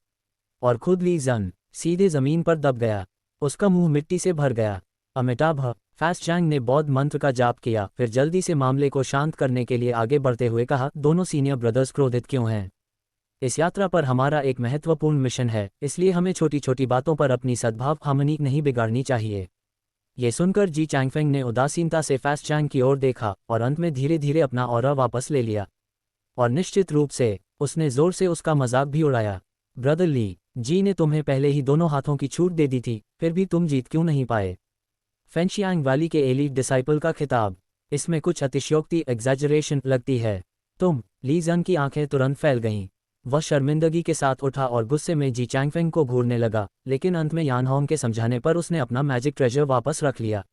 और खुद ली जन सीधे जमीन पर दब गया। उसका मुंह मिट्टी से भर गया। अमिताभ फास्टजैंग ने बौद्ध मंत्र का जाप किया, फिर जल्दी से मामले को शांत करने के लिए आगे बढ़ते हुए कहा, दोनों सीनियर ब्रदर्स क्रोधित क्यों हैं? इस यात्रा पर हमारा एक महत्वपूर्ण मिशन है, इसलिए हमें छोटी छोटी बातों पर अपनी सद्भाव हार्मनी नहीं बिगाड़नी चाहिए। ये सुनकर जी चैंगफेंग ने उदासीनता से फास्टजैंग की ओर देखा और अंत में धीरे धीरे अपना ऑरा वापस ले लिया। और निश्चित रूप से उसने जोर से उसका मजाक भी उड़ाया। ब्रदर ली, जी ने तुम्हें पहले ही दोनों हाथों की छूट दे दी थी, फिर भी तुम जीत क्यों नहीं पाए? फेंशियांग वैली के एलीट डिसाइपल का खिताब, इसमें कुछ अतिशयोक्ति एग्जैजरेशन लगती है। तुम, ली जन की आंखें तुरंत फैल गईं। वह शर्मिंदगी के साथ उठा और गुस्से में जी चैंगफेंग को घूरने लगा, लेकिन अंत में यानहोंग के समझाने पर उसने अपना मैजिक ट्रेजर वापस रख लिया।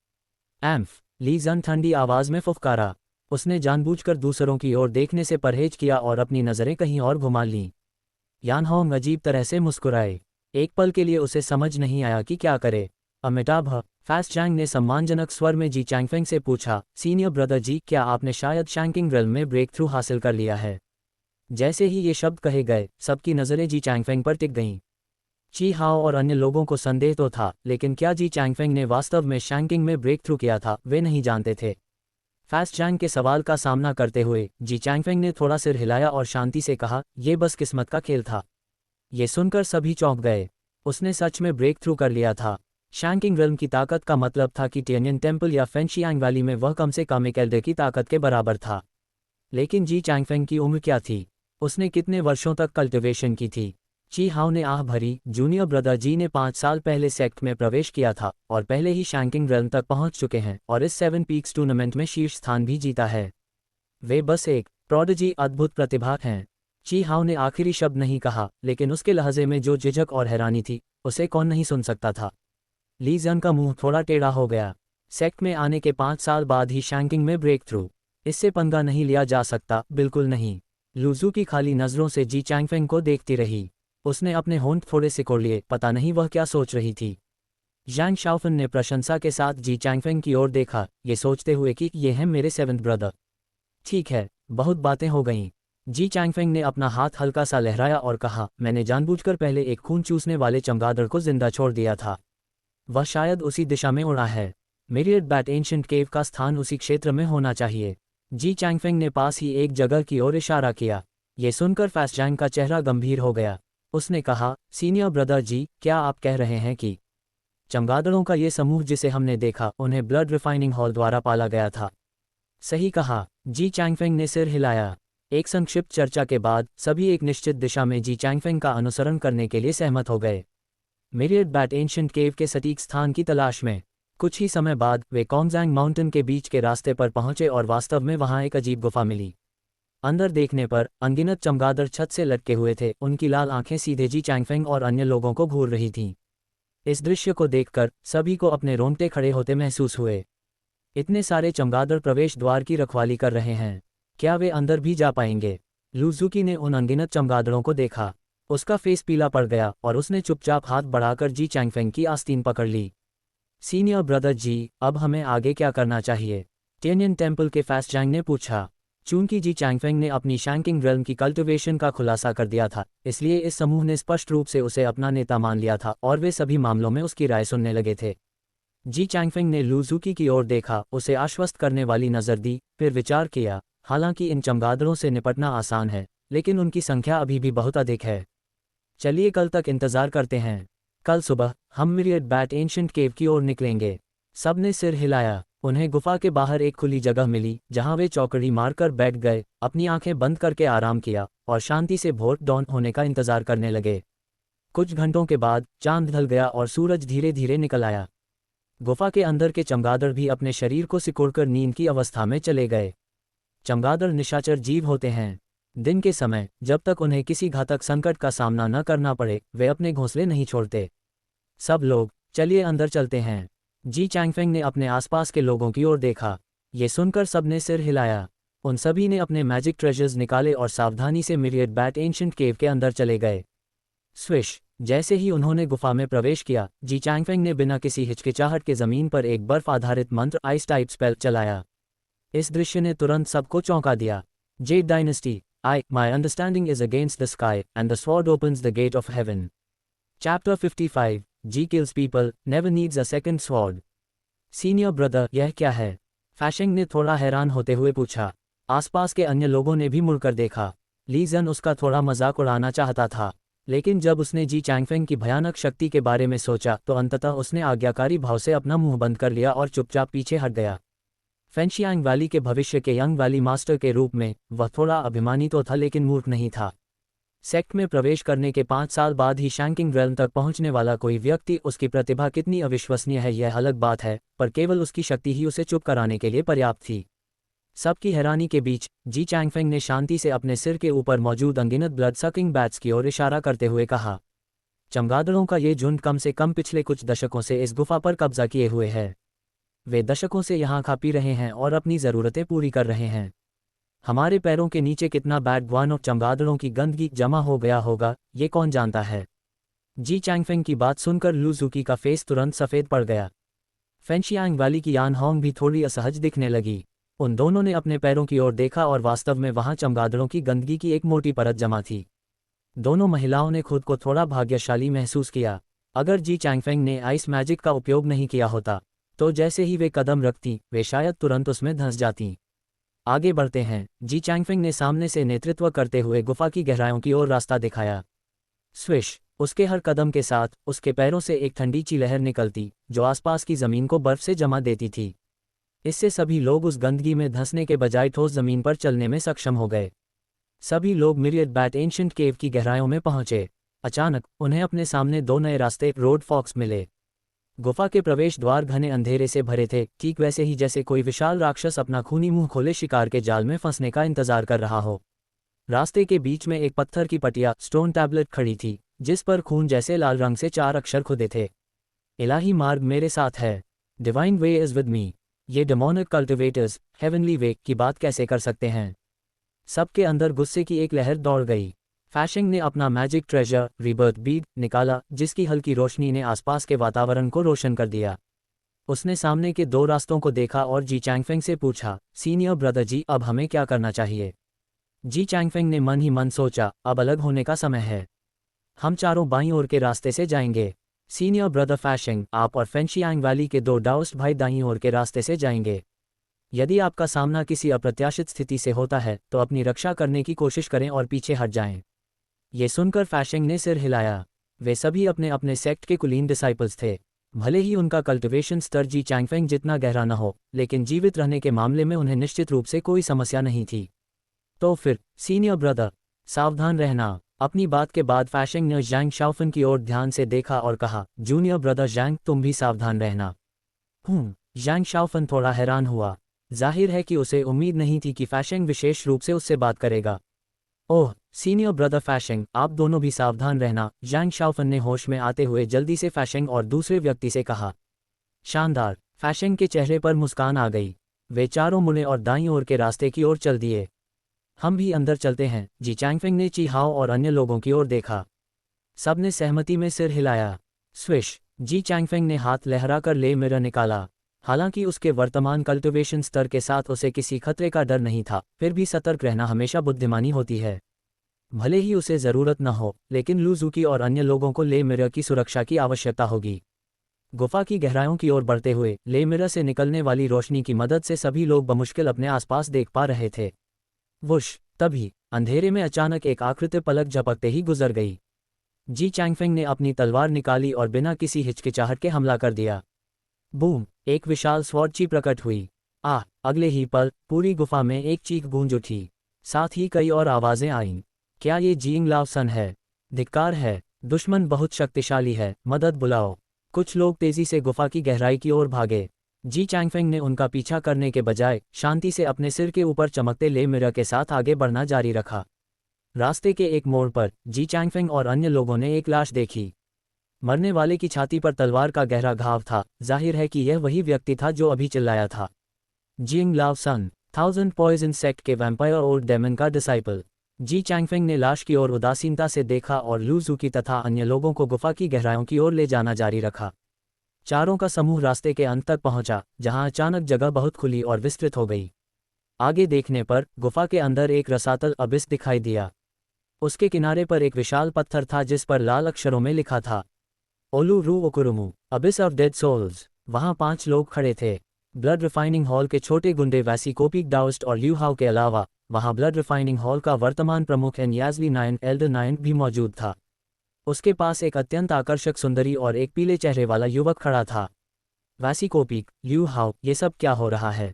एम्फ, ली जन ठंडी आवाज में फुफकारा। उसने जानबूझकर दूसरों की ओर देखने से परहेज किया और अपनी नजरें कहीं और घुमा लीं। यानहोंग अजीब तरह से मुस्कुराए। एक पल के लिए उसे समझ नहीं आया कि क्या करे। अमिताभ फास्टजैंग ने सम्मानजनक स्वर में जी चैंगफेंग से पूछा, सीनियर ब्रदर जी, क्या आपने शायद शैंकिंग रेल्म में ब्रेक थ्रू हासिल कर लिया है? जैसे ही ये शब्द कहे गए, सबकी नज़रें जी चैंगफेंग पर टिक गईं। ची हाओ और अन्य लोगों को संदेह तो था, लेकिन क्या जी चैंगफेंग ने वास्तव में शैंकिंग में ब्रेक थ्रू किया था, वे नहीं जानते थे। फास्टजैंग के सवाल का सामना करते हुए जी चैंगफेंग ने थोड़ा सिर हिलाया और शांति से कहा, यह बस किस्मत का खेल था। ये सुनकर सभी चौंक गए। उसने सच में ब्रेक थ्रू कर लिया था। शैंकिंग रेल्म की ताकत का मतलब था कि टियनियन टेम्पल या फेंशियांग वैली में वह कम से कम एक एल्डर की ताकत के बराबर था। लेकिन जी चैंगफेंग की उम्र क्या थी? उसने कितने वर्षों तक कल्टिवेशन की थी? ची हाओ ने आह भरी, जूनियर ब्रदर जी ने 5 साल पहले सेक्ट में प्रवेश किया था और पहले ही शैंकिंग रेल्म तक पहुंच चुके हैं और इस 7 पीक्स टूर्नामेंट में शीर्ष स्थान भी जीता है। वे बस एक प्रोडिजी अद्भुत प्रतिभा हैं। ची हाओ ने आखिरी शब्द नहीं कहा, लेकिन उसके लहजे में जो झिझक और हैरानी थी, उसे कौन नहीं सुन सकता था। ली जन का मुंह थोड़ा टेढ़ा हो गया। सेक्ट में आने के 5 साल बाद ही शैंकिंग में ब्रेक थ्रू, इससे पंगा नहीं लिया जा सकता, बिल्कुल नहीं। लूजू की खाली नज़रों से जी चैंगफेंग को देखती रही। उसने अपने होंठ थोड़े सिकोड़ लिए, पता नहीं वह क्या सोच रही थी। ज़ैंग शाओफन ने प्रशंसा के साथ जी चैंगफेंग की ओर देखा, ये सोचते हुए कि ये है मेरे 7th ब्रदर। ठीक है, बहुत बातें हो गईं। जी चैंगफेंग ने अपना हाथ हल्का सा लहराया और कहा, मैंने जानबूझकर पहले एक खून चूसने वाले चमगादड़ को जिंदा छोड़ दिया था। वह शायद उसी दिशा में उड़ा है। मिरियड बैट एंशिएंट केव का स्थान उसी क्षेत्र में होना चाहिए। जी चैंगफेंग ने पास ही एक जगह की ओर इशारा किया। ये सुनकर फास्टजैंग का चेहरा गंभीर हो गया। उसने कहा, सीनियर ब्रदर जी, क्या आप कह रहे हैं कि चमगादड़ों का ये समूह जिसे हमने देखा, उन्हें ब्लड रिफाइनिंग हॉल द्वारा पाला गया था? सही कहा। जी चैंगफेंग ने सिर हिलाया। एक संक्षिप्त चर्चा के बाद सभी एक निश्चित दिशा में जी चैंगफेंग का अनुसरण करने के लिए सहमत हो गए, मिरियड बैट एंशिएंट केव के सटीक स्थान की तलाश में। कुछ ही समय बाद वे कोंगजैंग माउंटेन के बीच के रास्ते पर पहुंचे और वास्तव में वहां एक अजीब गुफा मिली। अंदर देखने पर अनगिनत चमगादड़ छत से लटके हुए थे, उनकी लाल आंखें सीधे जी चैंगफेंग और अन्य लोगों को घूर रही थीं। इस दृश्य को देखकर सभी को अपने रोंगटे खड़े होते महसूस हुए। इतने सारे चमगादड़ प्रवेश द्वार की रखवाली कर रहे हैं, क्या वे अंदर भी जा पाएंगे? लूजुकी ने उन अनगिनत चमगादड़ों को देखा। उसका फेस पीला पड़ गया और उसने चुपचाप हाथ बढ़ाकर जी चैंगफेंग की आस्तीन पकड़ ली। सीनियर ब्रदर जी, अब हमें आगे क्या करना चाहिए? टियनियन टेम्पल के फास्टजैंग ने पूछा। चूंकि जी चैंगफेंग ने अपनी शैंकिंग रेल्म की कल्टिवेशन का खुलासा कर दिया था, इसलिए इस समूह ने स्पष्ट रूप से उसे अपना नेता मान लिया था और वे सभी मामलों में उसकी राय सुनने लगे थे। जी चैंगफेंग ने लूजुकी की ओर देखा, उसे आश्वस्त करने वाली नज़र दी, फिर विचार किया, हालांकि इन चमगादड़ों से निपटना आसान है, लेकिन उनकी संख्या अभी भी बहुत अधिक है। चलिए कल तक इंतजार करते हैं। कल सुबह हम मिरियड बैट एंशिएंट केव की ओर निकलेंगे। सबने सिर हिलाया। उन्हें गुफा के बाहर एक खुली जगह मिली जहां वे चौकड़ी मारकर बैठ गए, अपनी आंखें बंद करके आराम किया और शांति से भोर डॉन होने का इंतजार करने लगे। कुछ घंटों के बाद चांद ढल गया और सूरज धीरे धीरे निकल आया। गुफा के अंदर के चमगादड़ भी अपने शरीर को सिकुड़कर नींद की अवस्था में चले गए। चमगादड़ निशाचर जीव होते हैं। दिन के समय जब तक उन्हें किसी घातक संकट का सामना न करना पड़े वे अपने घोंसले नहीं छोड़ते। सब लोग चलिए अंदर चलते हैं। जी चैंगफेंग ने अपने आसपास के लोगों की ओर देखा। ये सुनकर सबने सिर हिलाया। उन सभी ने अपने मैजिक ट्रेजर्स निकाले और सावधानी से मिरियड बैट एंशिएंट केव के अंदर चले गए। स्विश! जैसे ही उन्होंने गुफा में प्रवेश किया, जी चैंगफेंग ने बिना किसी हिचकिचाहट के जमीन पर एक बर्फ आधारित मंत्र आइस टाइप स्पेल चलाया। इस दृश्य ने तुरंत सबको चौंका दिया। Z dynasty, my understanding is against the sky, and the sword opens the gate of heaven. Chapter 55, G kills people, never needs a second sword. Senior brother, यह क्या है? फैशिंग ने थोड़ा हैरान होते हुए पूछा। आसपास के अन्य लोगों ने भी मुड़कर देखा। ली जन उसका थोड़ा मजाक उड़ाना चाहता था, लेकिन जब उसने जी चैंगफेंग की भयानक शक्ति के बारे में सोचा तो अंततः उसने आज्ञाकारी भाव से अपना मुंह बंद कर लिया और चुपचाप पीछे हट गया। फेंशियांग वैली के भविष्य के यंग वैली मास्टर के रूप में वह थोड़ा अभिमानी तो था लेकिन मूर्ख नहीं था। सेक्ट में प्रवेश करने के 5 साल बाद ही शैंकिंग रेल्म तक पहुंचने वाला कोई व्यक्ति उसकी प्रतिभा कितनी अविश्वसनीय है यह अलग बात है, पर केवल उसकी शक्ति ही उसे चुप कराने के लिए पर्याप्त थी। सबकी हैरानी के बीच जी चैंगफेंग ने शांति से अपने सिर के ऊपर मौजूद अनगिनत ब्लड सकिंग बैट्स की ओर इशारा करते हुए कहा, चमगादड़ों का ये झुंड कम से कम पिछले कुछ दशकों से इस गुफा पर कब्जा किए हुए है। वे दशकों से यहाँ खा पी रहे हैं और अपनी ज़रूरतें पूरी कर रहे हैं। हमारे पैरों के नीचे कितना बैड ग्वानो चमगादड़ों की गंदगी जमा हो गया होगा ये कौन जानता है। जी चैंगफेंग की बात सुनकर लू ज़ूकी का फेस तुरंत सफ़ेद पड़ गया। फेंशियांग वैली की यान होंग भी थोड़ी असहज दिखने लगी। उन दोनों ने अपने पैरों की ओर देखा और वास्तव में वहाँ चमगादड़ों की गंदगी की एक मोटी परत जमा थी। दोनों महिलाओं ने खुद को थोड़ा भाग्यशाली महसूस किया। अगर जी चैंगफेंग ने आइस मैजिक का उपयोग नहीं किया होता तो जैसे ही वे कदम रखती वे शायद तुरंत उसमें धंस जातीं। आगे बढ़ते हैं। जी चैंगफेंग ने सामने से नेतृत्व करते हुए गुफा की गहराइयों की ओर रास्ता दिखाया। स्विश! उसके हर कदम के साथ उसके पैरों से एक ठंडी ची लहर निकलती जो आसपास की जमीन को बर्फ से जमा देती थी। इससे सभी लोग उस गंदगी में धंसने के बजाय ठोस जमीन पर चलने में सक्षम हो गए। सभी लोग मिरियड बैट एंशिएंट केव की गहराइयों में पहुंचे। अचानक उन्हें अपने सामने 2 नए रास्ते रोड फॉक्स मिले। गुफा के प्रवेश द्वार घने अंधेरे से भरे थे, ठीक वैसे ही जैसे कोई विशाल राक्षस अपना खूनी मुंह खोले शिकार के जाल में फंसने का इंतजार कर रहा हो। रास्ते के बीच में एक पत्थर की पटिया स्टोन टैबलेट खड़ी थी जिस पर खून जैसे लाल रंग से 4 अक्षर खुदे थे। इलाही मार्ग मेरे साथ है। Divine way is with me. ये डेमोनिक कल्टिवेटर्स हेवनली वे की बात कैसे कर सकते हैं? सबके अंदर गुस्से की एक लहर दौड़ गई। फैशिंग ने अपना मैजिक ट्रेजर रिबर्थ बीड निकाला जिसकी हल्की रोशनी ने आसपास के वातावरण को रोशन कर दिया। उसने सामने के 2 रास्तों को देखा और जी चैंगफेंग से पूछा, सीनियर ब्रदर जी अब हमें क्या करना चाहिए? जी चैंगफेंग ने मन ही मन सोचा, अब अलग होने का समय है। हम चारों बाईं ओर के रास्ते से जाएंगे। सीनियर ब्रदर फैशिंग, आप और फेंशियांग वैली के 2 डाउस्ट भाई दाईं ओर के रास्ते से जाएंगे। यदि आपका सामना किसी अप्रत्याशित स्थिति से होता है तो अपनी रक्षा करने की कोशिश करें और पीछे हट जाएं। ये सुनकर फैशिंग ने सिर हिलाया। वे सभी अपने अपने सेक्ट के कुलीन डिसाइपल्स थे। भले ही उनका कल्टिवेशन स्तर जी चैंगफेंग जितना गहरा न हो, लेकिन जीवित रहने के मामले में उन्हें निश्चित रूप से कोई समस्या नहीं थी। तो फिर सीनियर ब्रदर, सावधान रहना। अपनी बात के बाद फैशिंग ने ज़ैंग शाओफन की ओर ध्यान से देखा और कहा, जूनियर ब्रदर ज़ैंग तुम भी सावधान रहना। ज़ैंग शाओफन थोड़ा हैरान हुआ। जाहिर है कि उसे उम्मीद नहीं थी कि फैशिंग विशेष रूप से उससे बात करेगा। ओह सीनियर ब्रदर फैशिंग, आप दोनों भी सावधान रहना, ज़ैंग शाओफन ने होश में आते हुए जल्दी से फैशिंग और दूसरे व्यक्ति से कहा। शानदार! फैशिंग के चेहरे पर मुस्कान आ गई। वे चारों मुड़े और दाईं ओर के रास्ते की ओर चल दिए। हम भी अंदर चलते हैं। जी चैंगफेंग ने ची हाओ और अन्य लोगों की ओर देखा। सबने सहमति में सिर हिलाया। स्विश! जी चैंगफेंग ने हाथ लहराकर ले मिरर निकाला। हालांकि उसके वर्तमान कल्टिवेशन स्तर के साथ उसे किसी खतरे का डर नहीं था, फिर भी सतर्क रहना हमेशा बुद्धिमानी होती है। भले ही उसे ज़रूरत न हो, लेकिन लू ज़ूकी और अन्य लोगों को ले मिरर की सुरक्षा की आवश्यकता होगी। गुफा की गहराइयों की ओर बढ़ते हुए ले मिरर से निकलने वाली रोशनी की मदद से सभी लोग बमुश्किल अपने आसपास देख पा रहे थे। वुश! तभी अंधेरे में अचानक एक आकृति पलक झपकते ही गुजर गई। जी चैंगफेंग ने अपनी तलवार निकाली और बिना किसी हिचकिचाहट के हमला कर दिया। बूम! एक विशाल स्वॉर्ड प्रकट हुई। अगले ही पल पूरी गुफा में एक चीख गूंज उठी। साथ ही कई और आवाजें आईं। क्या ये जिंग लाओ सन है? धिक्कार है, दुश्मन बहुत शक्तिशाली है, मदद बुलाओ। कुछ लोग तेजी से गुफा की गहराई की ओर भागे। जी चैंगफेंग ने उनका पीछा करने के बजाय शांति से अपने सिर के ऊपर चमकते ले मिरर के साथ आगे बढ़ना जारी रखा। रास्ते के एक मोड़ पर जी चैंगफेंग और अन्य लोगों ने एक लाश देखी। मरने वाले की छाती पर तलवार का गहरा घाव था। जाहिर है कि यह वही व्यक्ति था जो अभी चिल्लाया था। जिंग लाओ सन, 1000 पॉइजन सेक्ट के वैम्पायर ओल्ड डेमन का डिसाइपल। जी चैंगफेंग ने लाश की ओर उदासीनता से देखा और लू ज़ूकी तथा अन्य लोगों को गुफा की गहराइयों की ओर ले जाना जारी रखा। चारों का समूह रास्ते के अंत तक पहुंचा, जहां अचानक जगह बहुत खुली और विस्तृत हो गई। आगे देखने पर गुफा के अंदर एक रसातल अबिस दिखाई दिया। उसके किनारे पर एक विशाल पत्थर था जिस पर लाल अक्षरों में लिखा था, ओलू रू ओकुरुमु, अबिस ऑफ डेड सोल्स। वहां 5 लोग खड़े थे। ब्लड रिफाइनिंग हॉल के छोटे गुंडे वैसिकोपिक डाउस्ट और ल्यू हाउ के अलावा वहां ब्लड रिफाइनिंग हॉल का वर्तमान प्रमुख याजली नायन एल्डर नायन भी मौजूद था। उसके पास एक अत्यंत आकर्षक सुंदरी और एक पीले चेहरे वाला युवक खड़ा था। वैसिकोपिक, ल्यू हाउ, ये सब क्या हो रहा है?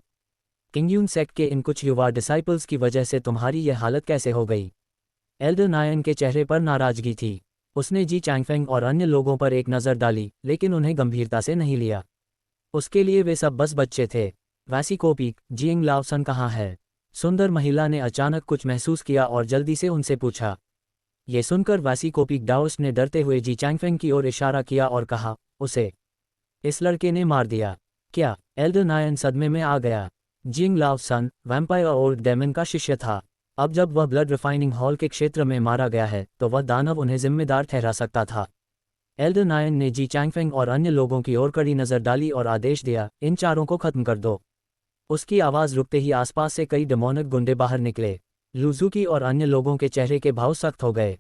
किंगयून सेक्ट के इन कुछ युवा डिसाइपल्स की वजह से तुम्हारी यह हालत कैसे हो गई? एल्डर नायन के चेहरे पर नाराजगी थी। उसने जी चैंगफेंग और अन्य लोगों पर एक नज़र डाली, लेकिन उन्हें गंभीरता से नहीं लिया। उसके लिए वे सब बस बच्चे थे। वैसिकोपिक, जिंग लाओ सन कहाँ है? सुंदर महिला ने अचानक कुछ महसूस किया और जल्दी से उनसे पूछा। ये सुनकर वैसिकोपिक डाउस्ट ने डरते हुए जी चैंगफेंग की ओर इशारा किया और कहा, उसे इस लड़के ने मार दिया। क्या? एल्डर नायन सदमे में आ गया। जिंग लाओ सन वैम्पायर ओल्ड डेमन का शिष्य था। अब जब वह ब्लड रिफाइनिंग हॉल के क्षेत्र में मारा गया है तो वह दानव उन्हें जिम्मेदार ठहरा सकता था। एल्डर नायन ने जी चैंगफेंग और अन्य लोगों की ओर कड़ी नज़र डाली और आदेश दिया, इन चारों को खत्म कर दो। उसकी आवाज़ रुकते ही आसपास से कई डेमोनिक गुंडे बाहर निकले। लू ज़ूकी और अन्य लोगों के चेहरे के भाव सख्त हो गए।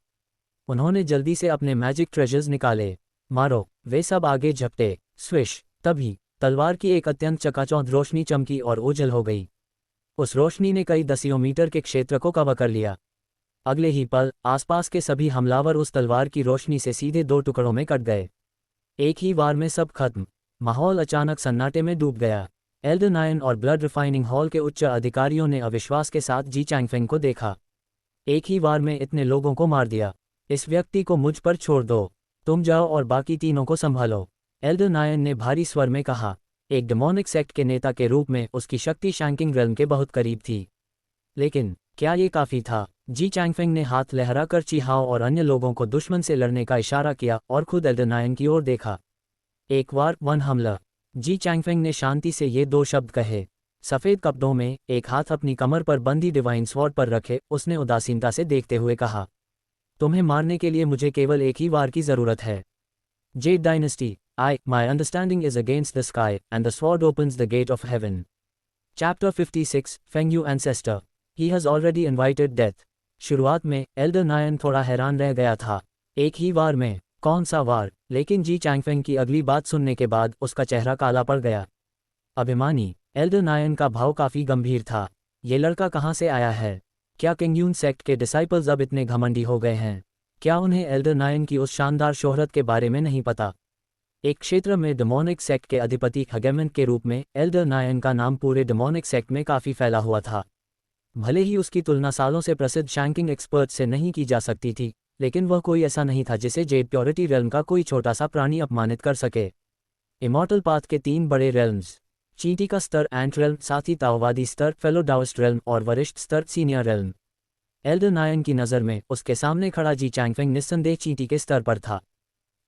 उन्होंने जल्दी से अपने मैजिक ट्रेजर्स निकाले। मारो! वे सब आगे झपटे। स्विश! तभी तलवार की एक अत्यंत चकाचौंध रोशनी चमकी और ओझल हो गई। उस रोशनी ने कई दसियों मीटर के क्षेत्र को कवर कर लिया। अगले ही पल आसपास के सभी हमलावर उस तलवार की रोशनी से सीधे 2 टुकड़ों में कट गए। एक ही वार में सब खत्म। माहौल अचानक सन्नाटे में डूब गया। एल्डर नायन और ब्लड रिफाइनिंग हॉल के उच्च अधिकारियों ने अविश्वास के साथ जी चैंगफेंग को देखा। एक ही वार में इतने लोगों को मार दिया। इस व्यक्ति को मुझ पर छोड़ दो। तुम जाओ और बाकी तीनों को संभालो। एल्डर नायन ने भारी स्वर में कहा। एक डेमोनिक सेक्ट के नेता के रूप में उसकी शक्ति शैंकिंग रेल्म के बहुत करीब थी। लेकिन क्या ये काफ़ी था? जी चैंगफेंग ने हाथ लहराकर चीहाओ और अन्य लोगों को दुश्मन से लड़ने का इशारा किया और खुद एल्डर नायन की ओर देखा। एक वार, 1 हमला। जी चैंगफेंग ने शांति से ये 2 शब्द कहे। सफ़ेद कपड़ों में, एक हाथ अपनी कमर पर बंधी डिवाइन स्वॉर्ड पर रखे, उसने उदासीनता से देखते हुए कहा, तुम्हें मारने के लिए मुझे केवल एक ही वार की ज़रूरत है। Jade dynasty, my understanding is against the sky, and the sword opens the gate of heaven. Chapter 56, Fengyu Ancestor. He has already invited death. शुरुआत में एल्डर नायन थोड़ा हैरान रह गया था। एक ही वार में? कौन सा वार? लेकिन जी चैंगफेंग की अगली बात सुनने के बाद उसका चेहरा काला पड़ गया। अभिमानी? एल्डर नायन का भाव काफ़ी गंभीर था। ये लड़का कहाँ से आया है? क्या किंगयून सेक्ट के डिसाइपल्स अब इतने घमंडी हो गए हैं? क्या उन्हें एल्डर नायन की उस शानदार शोहरत के बारे में नहीं पता? एक क्षेत्र में डेमोनिक सेक्ट के अधिपति हेगेमन के रूप में एल्डर नायन का नाम पूरे डेमोनिक सेक्ट में काफ़ी फैला हुआ था। भले ही उसकी तुलना सालों से प्रसिद्ध शैंकिंग एक्सपर्ट से नहीं की जा सकती थी, लेकिन वह कोई ऐसा नहीं था जिसे जेड प्योरिटी रेल्म का कोई छोटा सा प्राणी अपमानित कर सके। इमॉर्टल पाथ के 3 बड़े रेल्म्स, चींटी का स्तर एंट रेल्म, साथ ही ताओवादी स्तर फेलो डाउस्ट रेल्म और वरिष्ठ स्तर सीनियर रेल्म। एल्डर नायन की नज़र में उसके सामने खड़ा जी चैंगफेंग निस्संदेह चींटी के स्तर पर था।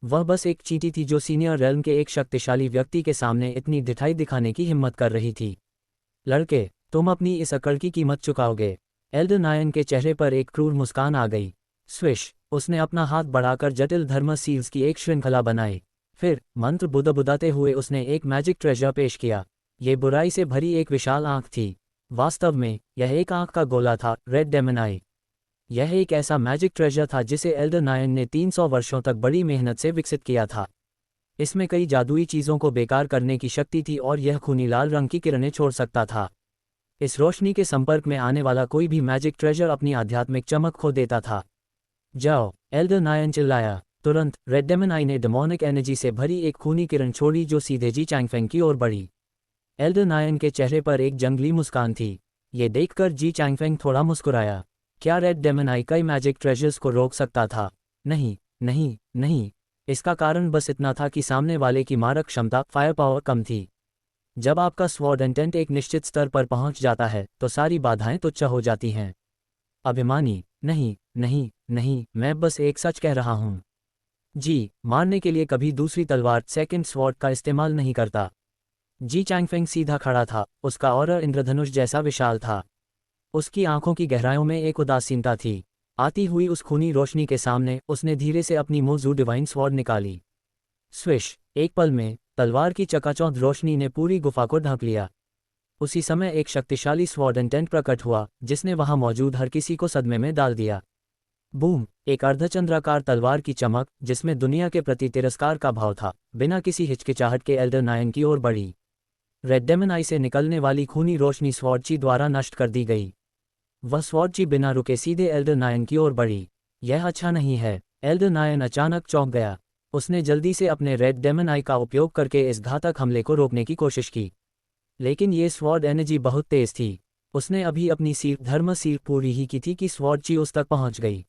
वह बस एक चींटी थी जो सीनियर रेल्म के एक शक्तिशाली व्यक्ति के सामने इतनी ढिठाई दिखाने की हिम्मत कर रही थी। लड़के, तुम अपनी इस अकड़ की कीमत चुकाओगे। एल्डर नायन के चेहरे पर एक क्रूर मुस्कान आ गई। स्विश! उसने अपना हाथ बढ़ाकर जटिल धर्म सील्स की एक श्रृंखला बनाई। फिर मंत्र बुदाते हुए उसने एक मैजिक ट्रेजर पेश किया। ये बुराई से भरी एक विशाल आंख थी। वास्तव में यह एक आंख का गोला था, रेड डेमन आई। यह एक ऐसा मैजिक ट्रेजर था जिसे एल्डर नायन ने 300 वर्षों तक बड़ी मेहनत से विकसित किया था। इसमें कई जादुई चीज़ों को बेकार करने की शक्ति थी और यह खूनी लाल रंग की किरणें छोड़ सकता था। इस रोशनी के संपर्क में आने वाला कोई भी मैजिक ट्रेजर अपनी आध्यात्मिक चमक खो देता था। जाओ, एल्डर नायन चिल्लाया। तुरंत रेड डेमन आई ने डेमोनिक एनर्जी से भरी एक खूनी किरण छोड़ी जो सीधे जी चैंगफेंग की ओर बढ़ी। एल्डर नायन के चेहरे पर एक जंगली मुस्कान थी। ये देखकर जी चैंगफेंग थोड़ा मुस्कुराया। क्या रेड डेमन आई कई मैजिक ट्रेजर्स को रोक सकता था? नहीं, नहीं, नहीं। इसका कारण बस इतना था कि सामने वाले की मारक क्षमता, फायर पावर कम थी। जब आपका स्वॉर्ड इंटेंट एक निश्चित स्तर पर पहुंच जाता है तो सारी बाधाएं तुच्छ हो जाती हैं। अभिमानी, नहीं, नहीं, नहीं, मैं बस एक सच कह रहा हूं। जी, मारने के लिए कभी दूसरी तलवार, सेकंड स्वॉर्ड का इस्तेमाल नहीं करता। जी चैंगफेंग सीधा खड़ा था, उसका ऑरा इंद्रधनुष जैसा विशाल था। उसकी आंखों की गहराइयों में एक उदासीनता थी। आती हुई उस खूनी रोशनी के सामने उसने धीरे से अपनी मोजू डिवाइन स्वॉर्ड निकाली। स्विश! एक पल में तलवार की चकाचौंध रोशनी ने पूरी गुफा को ढक लिया। उसी समय एक शक्तिशाली स्वॉर्ड इंटेंट प्रकट हुआ जिसने वहां मौजूद हर किसी को सदमे में डाल दिया। बूम! एक अर्धचंद्राकार तलवार की चमक, जिसमें दुनिया के प्रति तिरस्कार का भाव था, बिना किसी हिचकिचाहट के एल्डर नायन की ओर बढ़ी। रेड डेमन आई से निकलने वाली खूनी रोशनी स्वॉर्डची द्वारा नष्ट कर दी गई। वह स्वॉर्डची बिना रुके सीधे एल्डर नायन की ओर बढ़ी। यह अच्छा नहीं है। एल्डर नायन अचानक चौंक गया। उसने जल्दी से अपने रेड डेमन आई का उपयोग करके इस घातक हमले को रोकने की कोशिश की, लेकिन ये स्वॉर्ड एनर्जी बहुत तेज थी। उसने अभी अपनी सिर्फ धर्म सिर्फ पूरी ही की थी कि स्वॉर्डची उस तक पहुंच गई।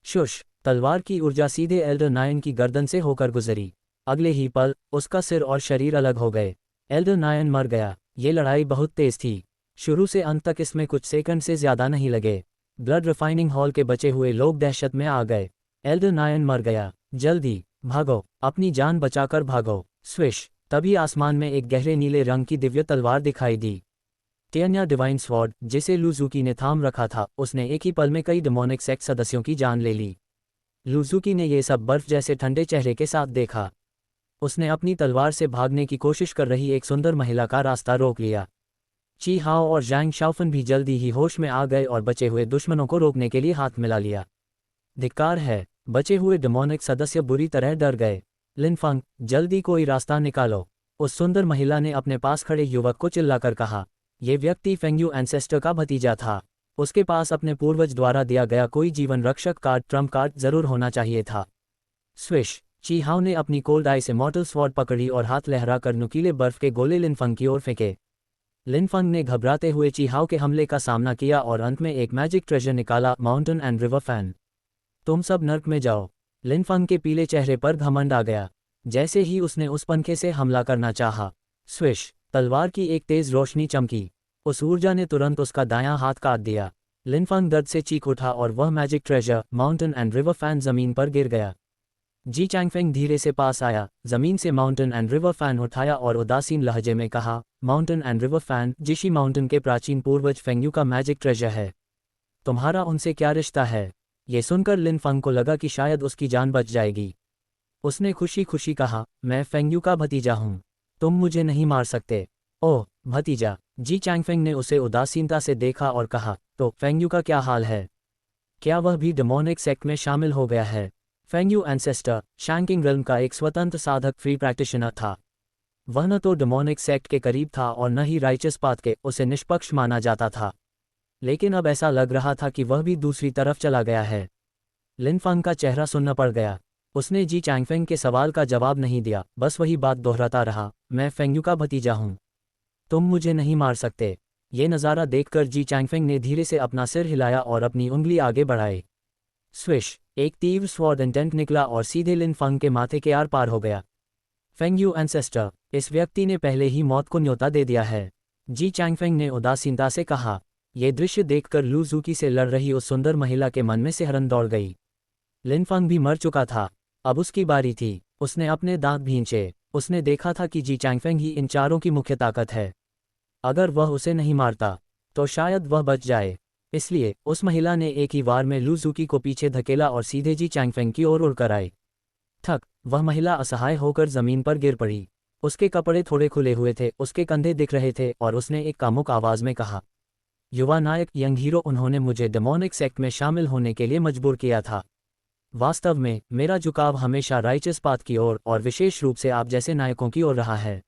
शुश! तलवार की ऊर्जा सीधे एल्डर नायन की गर्दन से होकर गुजरी। अगले ही पल उसका सिर और शरीर अलग हो गए। एल्डर नायन मर गया। ये लड़ाई बहुत तेज थी। शुरू से अंत तक इसमें कुछ सेकंड से ज्यादा नहीं लगे। ब्लड रिफाइनिंग हॉल के बचे हुए लोग दहशत में आ गए। एल्डर नायन मर गया। जल्दी भागो, अपनी जान बचाकर भागो। स्विश! तभी आसमान में एक गहरे नीले रंग की दिव्य तलवार दिखाई दी। टियन्या डिवाइन स्वॉर्ड, जिसे लुजुकी ने थाम रखा था, उसने एक ही पल में कई डेमोनिक सेक्ट सदस्यों की जान ले ली। लुजुकी ने ये सब बर्फ जैसे ठंडे चेहरे के साथ देखा। उसने अपनी तलवार से भागने की कोशिश कर रही एक सुंदर महिला का रास्ता रोक लिया। ची हाओ और ज़ैंग शाओफन भी जल्दी ही होश में आ गए और बचे हुए दुश्मनों को रोकने के लिए हाथ मिला लिया। धिक्कार है! बचे हुए डेमोनिक सदस्य बुरी तरह डर गए। लिनफंग, जल्दी कोई रास्ता निकालो! उस सुंदर महिला ने अपने पास खड़े युवक को चिल्लाकर कहा। यह व्यक्ति फेंगयू एंसेस्टर का भतीजा था। उसके पास अपने पूर्वज द्वारा दिया गया कोई जीवन रक्षक कार्ड, ट्रम्प कार्ड जरूर होना चाहिए था। स्विश! ची हाओ ने अपनी कोल्ड आई से मॉर्टल स्वॉर्ड पकड़ी और हाथ लहराकर नुकीले बर्फ के गोले लिनफंग की ओर फेंके। लिनफंग ने घबराते हुए ची हाओ के हमले का सामना किया और अंत में एक मैजिक ट्रेजर निकाला, माउंटेन एंड रिवर फैन। तुम सब नर्क में जाओ! लिनफंग के पीले चेहरे पर घमंड आ गया। जैसे ही उसने उस पंखे से हमला करना चाहा, स्विश! तलवार की एक तेज रोशनी चमकी। उस ऊर्जा ने तुरंत उसका दायां हाथ काट दिया। लिनफंग दर्द से चीख उठा और वह magic treasure, mountain and river fan जमीन पर गिर गया। जी चैंगफेंग धीरे से पास आया, जमीन से माउंटेन एंड रिवर फैन उठाया और उदासीन लहजे में कहा, mountain and river fan Jishi mountain के प्राचीन पूर्वज फेंगयू का मैजिक ट्रेजर है। तुम्हारा उनसे क्या रिश्ता है? ये सुनकर लिनफंग को लगा कि शायद उसकी जान बच जाएगी। उसने खुशी खुशी कहा, मैं फेंगयू का भतीजा हूँ। तुम मुझे नहीं मार सकते। ओह, भतीजा! जी चैंगफेंग ने उसे उदासीनता से देखा और कहा, तो फेंगयू का क्या हाल है? क्या वह भी डेमोनिक सेक्ट में शामिल हो गया है? फेंगयू एंसेस्टर, शैंकिंग रिल्म का एक स्वतंत्र साधक फ्री प्रैक्टिशनर था। वह न तो डेमोनिक सेक्ट के करीब था और न ही राइचस पाथ के, उसे निष्पक्ष माना जाता था। लेकिन अब ऐसा लग रहा था कि वह भी दूसरी तरफ चला गया है। लिनफंग का चेहरा सुन्न पड़ गया। उसने जी चैंगफेंग के सवाल का जवाब नहीं दिया, बस वही बात दोहराता रहा, मैं फेंगयू का भतीजा हूँ। तुम मुझे नहीं मार सकते। ये नज़ारा देखकर जी चैंगफेंग ने धीरे से अपना सिर हिलाया और अपनी उंगली आगे बढ़ाई। स्विश! एक तीव्र स्वॉर्ड इंटेंट निकला और सीधे लिनफंग के माथे के आर पार हो गया। फेंगयू एंसेस्टर, इस व्यक्ति ने पहले ही मौत को न्योता दे दिया है। जी चैंगफेंग ने उदासीनता से कहा। यह दृश्य देखकर लुजुकी से लड़ रही उस सुंदर महिला के मन में सिहरन दौड़ गई। लिनफंग भी मर चुका था, अब उसकी बारी थी। उसने अपने दांत भींचे। उसने देखा था कि जी चैंगफेंग ही इन चारों की मुख्य ताकत है। अगर वह उसे नहीं मारता तो शायद वह बच जाए। इसलिए उस महिला ने एक ही वार में लुजुकी को पीछे धकेला और सीधे जी चैंगफेंग की ओर उड़कर आई। थक! वह महिला असहाय होकर जमीन पर गिर पड़ी। उसके कपड़े थोड़े खुले हुए थे, उसके कंधे दिख रहे थे और उसने एक कामुक आवाज में कहा, युवा नायक, यंग हीरो, उन्होंने मुझे डेमोनिक सेक्ट में शामिल होने के लिए मजबूर किया था। वास्तव में मेरा झुकाव हमेशा राइचस पाथ की ओर और विशेष रूप से आप जैसे नायकों की ओर रहा है।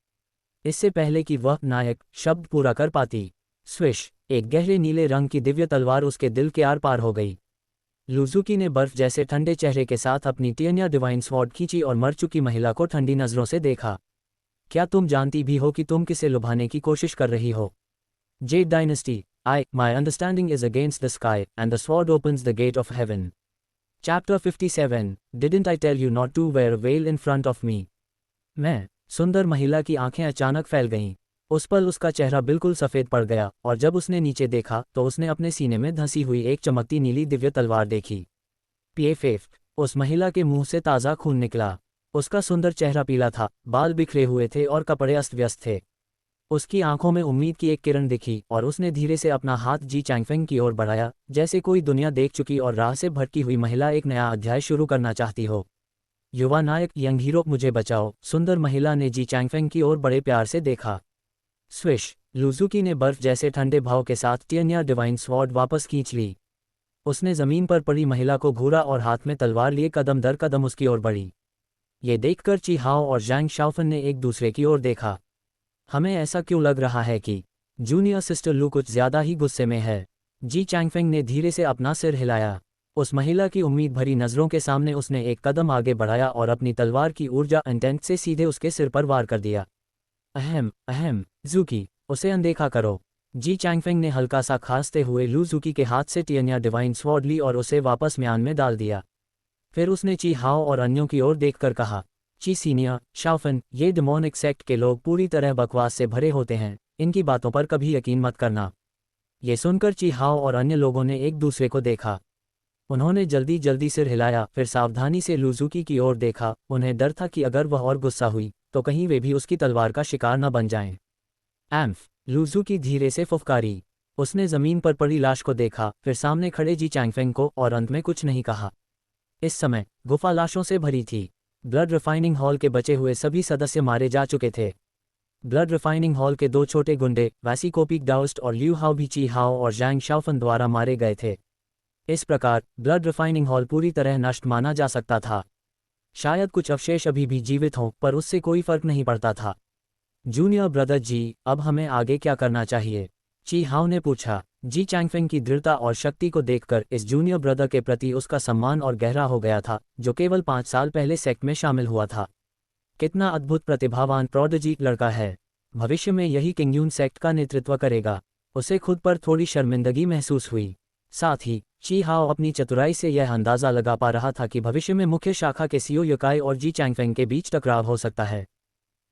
इससे पहले कि वह नायक शब्द पूरा कर पाती, स्विश, एक गहरे नीले रंग की दिव्य तलवार उसके दिल के आर पार हो गई। लुजुकी ने बर्फ जैसे ठंडे चेहरे के साथ अपनी टियन्या डिवाइन स्वॉर्ड खींची और मर चुकी महिला को ठंडी नजरों से देखा। क्या तुम जानती भी हो कि तुम किसे लुभाने की कोशिश कर रही हो? Jade Dynasty, my understanding is against the sky and the sword opens the gate of heaven. Chapter 57, didn't I tell you not to wear veil in front of me? मैं, सुंदर महिला की आंखें अचानक फैल गईं। उस पल उसका चेहरा बिल्कुल सफ़ेद पड़ गया और जब उसने नीचे देखा तो उसने अपने सीने में धंसी हुई एक चमकती नीली दिव्य तलवार देखी। पीएफएफ, उस महिला के मुंह से ताज़ा खून निकला। उसका सुंदर चेहरा पीला था, बाल बिखरे हुए थे और कपड़े अस्त व्यस्त थे। उसकी आंखों में उम्मीद की एक किरण दिखी और उसने धीरे से अपना हाथ जी चैंगफेंग की ओर बढ़ाया, जैसे कोई दुनिया देख चुकी और राह से भटकी हुई महिला एक नया अध्याय शुरू करना चाहती हो। युवा नायक, यंग हीरो, मुझे बचाओ। सुंदर महिला ने जी चैंगफेंग की ओर बड़े प्यार से देखा। स्विश, लुजुकी ने बर्फ जैसे ठंडे भाव के साथ टियन्या डिवाइन स्वॉर्ड वापस खींच ली। उसने जमीन पर पड़ी महिला को घूरा और हाथ में तलवार लिए कदम दर कदम उसकी ओर बढ़ी। ये देखकर ची हाओ और जैंग शाओफन ने एक दूसरे की ओर देखा। हमें ऐसा क्यों लग रहा है कि जूनियर सिस्टर लू कुछ ज्यादा ही गुस्से में है? जी चैंगफेंग ने धीरे से अपना सिर हिलाया। उस महिला की उम्मीद भरी नजरों के सामने उसने एक कदम आगे बढ़ाया और अपनी तलवार की ऊर्जा इंटेंट से सीधे उसके सिर पर वार कर दिया। अहम, ज़ूकी, उसे अनदेखा करो। जी चैंगफेंग ने हल्का सा खांसते हुए लू ज़ूकी के हाथ से टियन्या डिवाइन स्वॉर्ड ली और उसे वापस म्यान में डाल दिया। फिर उसने ची हाओ और अन्यों की ओर देखकर कहा, ची सीनियर, शाओफन, ये डिमोनिक सेक्ट के लोग पूरी तरह बकवास से भरे होते हैं, इनकी बातों पर कभी यकीन मत करना। ये सुनकर ची हाओ और अन्य लोगों ने एक दूसरे को देखा। उन्होंने जल्दी जल्दी सिर हिलाया, फिर सावधानी से लुजुकी की ओर देखा। उन्हें डर था कि अगर वह और गुस्सा हुई तो कहीं वे भी उसकी तलवार का शिकार न बन जाएं। एम्फ, लुजुकी धीरे से फुफकारी। उसने जमीन पर पड़ी लाश को देखा, फिर सामने खड़े जी चैंगफेंग को, और अंत में कुछ नहीं कहा। इस समय गुफा लाशों से भरी थी। ब्लड रिफाइनिंग हॉल के बचे हुए सभी सदस्य मारे जा चुके थे। ब्लड रिफाइनिंग हॉल के दो छोटे गुंडे वैसी कोपिक डाउस्ट और ल्यू हाओ भी ची हाओ और जैंग शाओफन द्वारा मारे गए थे। इस प्रकार ब्लड रिफाइनिंग हॉल पूरी तरह नष्ट माना जा सकता था। शायद कुछ अवशेष अभी भी जीवित हों, पर उससे कोई फर्क नहीं पड़ता था। जूनियर ब्रदर जी, अब हमें आगे क्या करना चाहिए? ची हाओ ने पूछा। जी चैंगफेंग की दृढ़ता और शक्ति को देखकर इस जूनियर ब्रदर के प्रति उसका सम्मान और गहरा हो गया था, जो केवल 5 साल पहले सेक्ट में शामिल हुआ था। कितना अद्भुत प्रतिभावान प्रोडिजी लड़का है। भविष्य में यही किंगयून सेक्ट का नेतृत्व करेगा। उसे खुद पर थोड़ी शर्मिंदगी महसूस हुई। साथ ही ची हाओ अपनी चतुराई से यह अंदाजा लगा पा रहा था कि भविष्य में मुख्य शाखा के सीईओ युकाई और जी चैंगफेंग के बीच टकराव हो सकता है।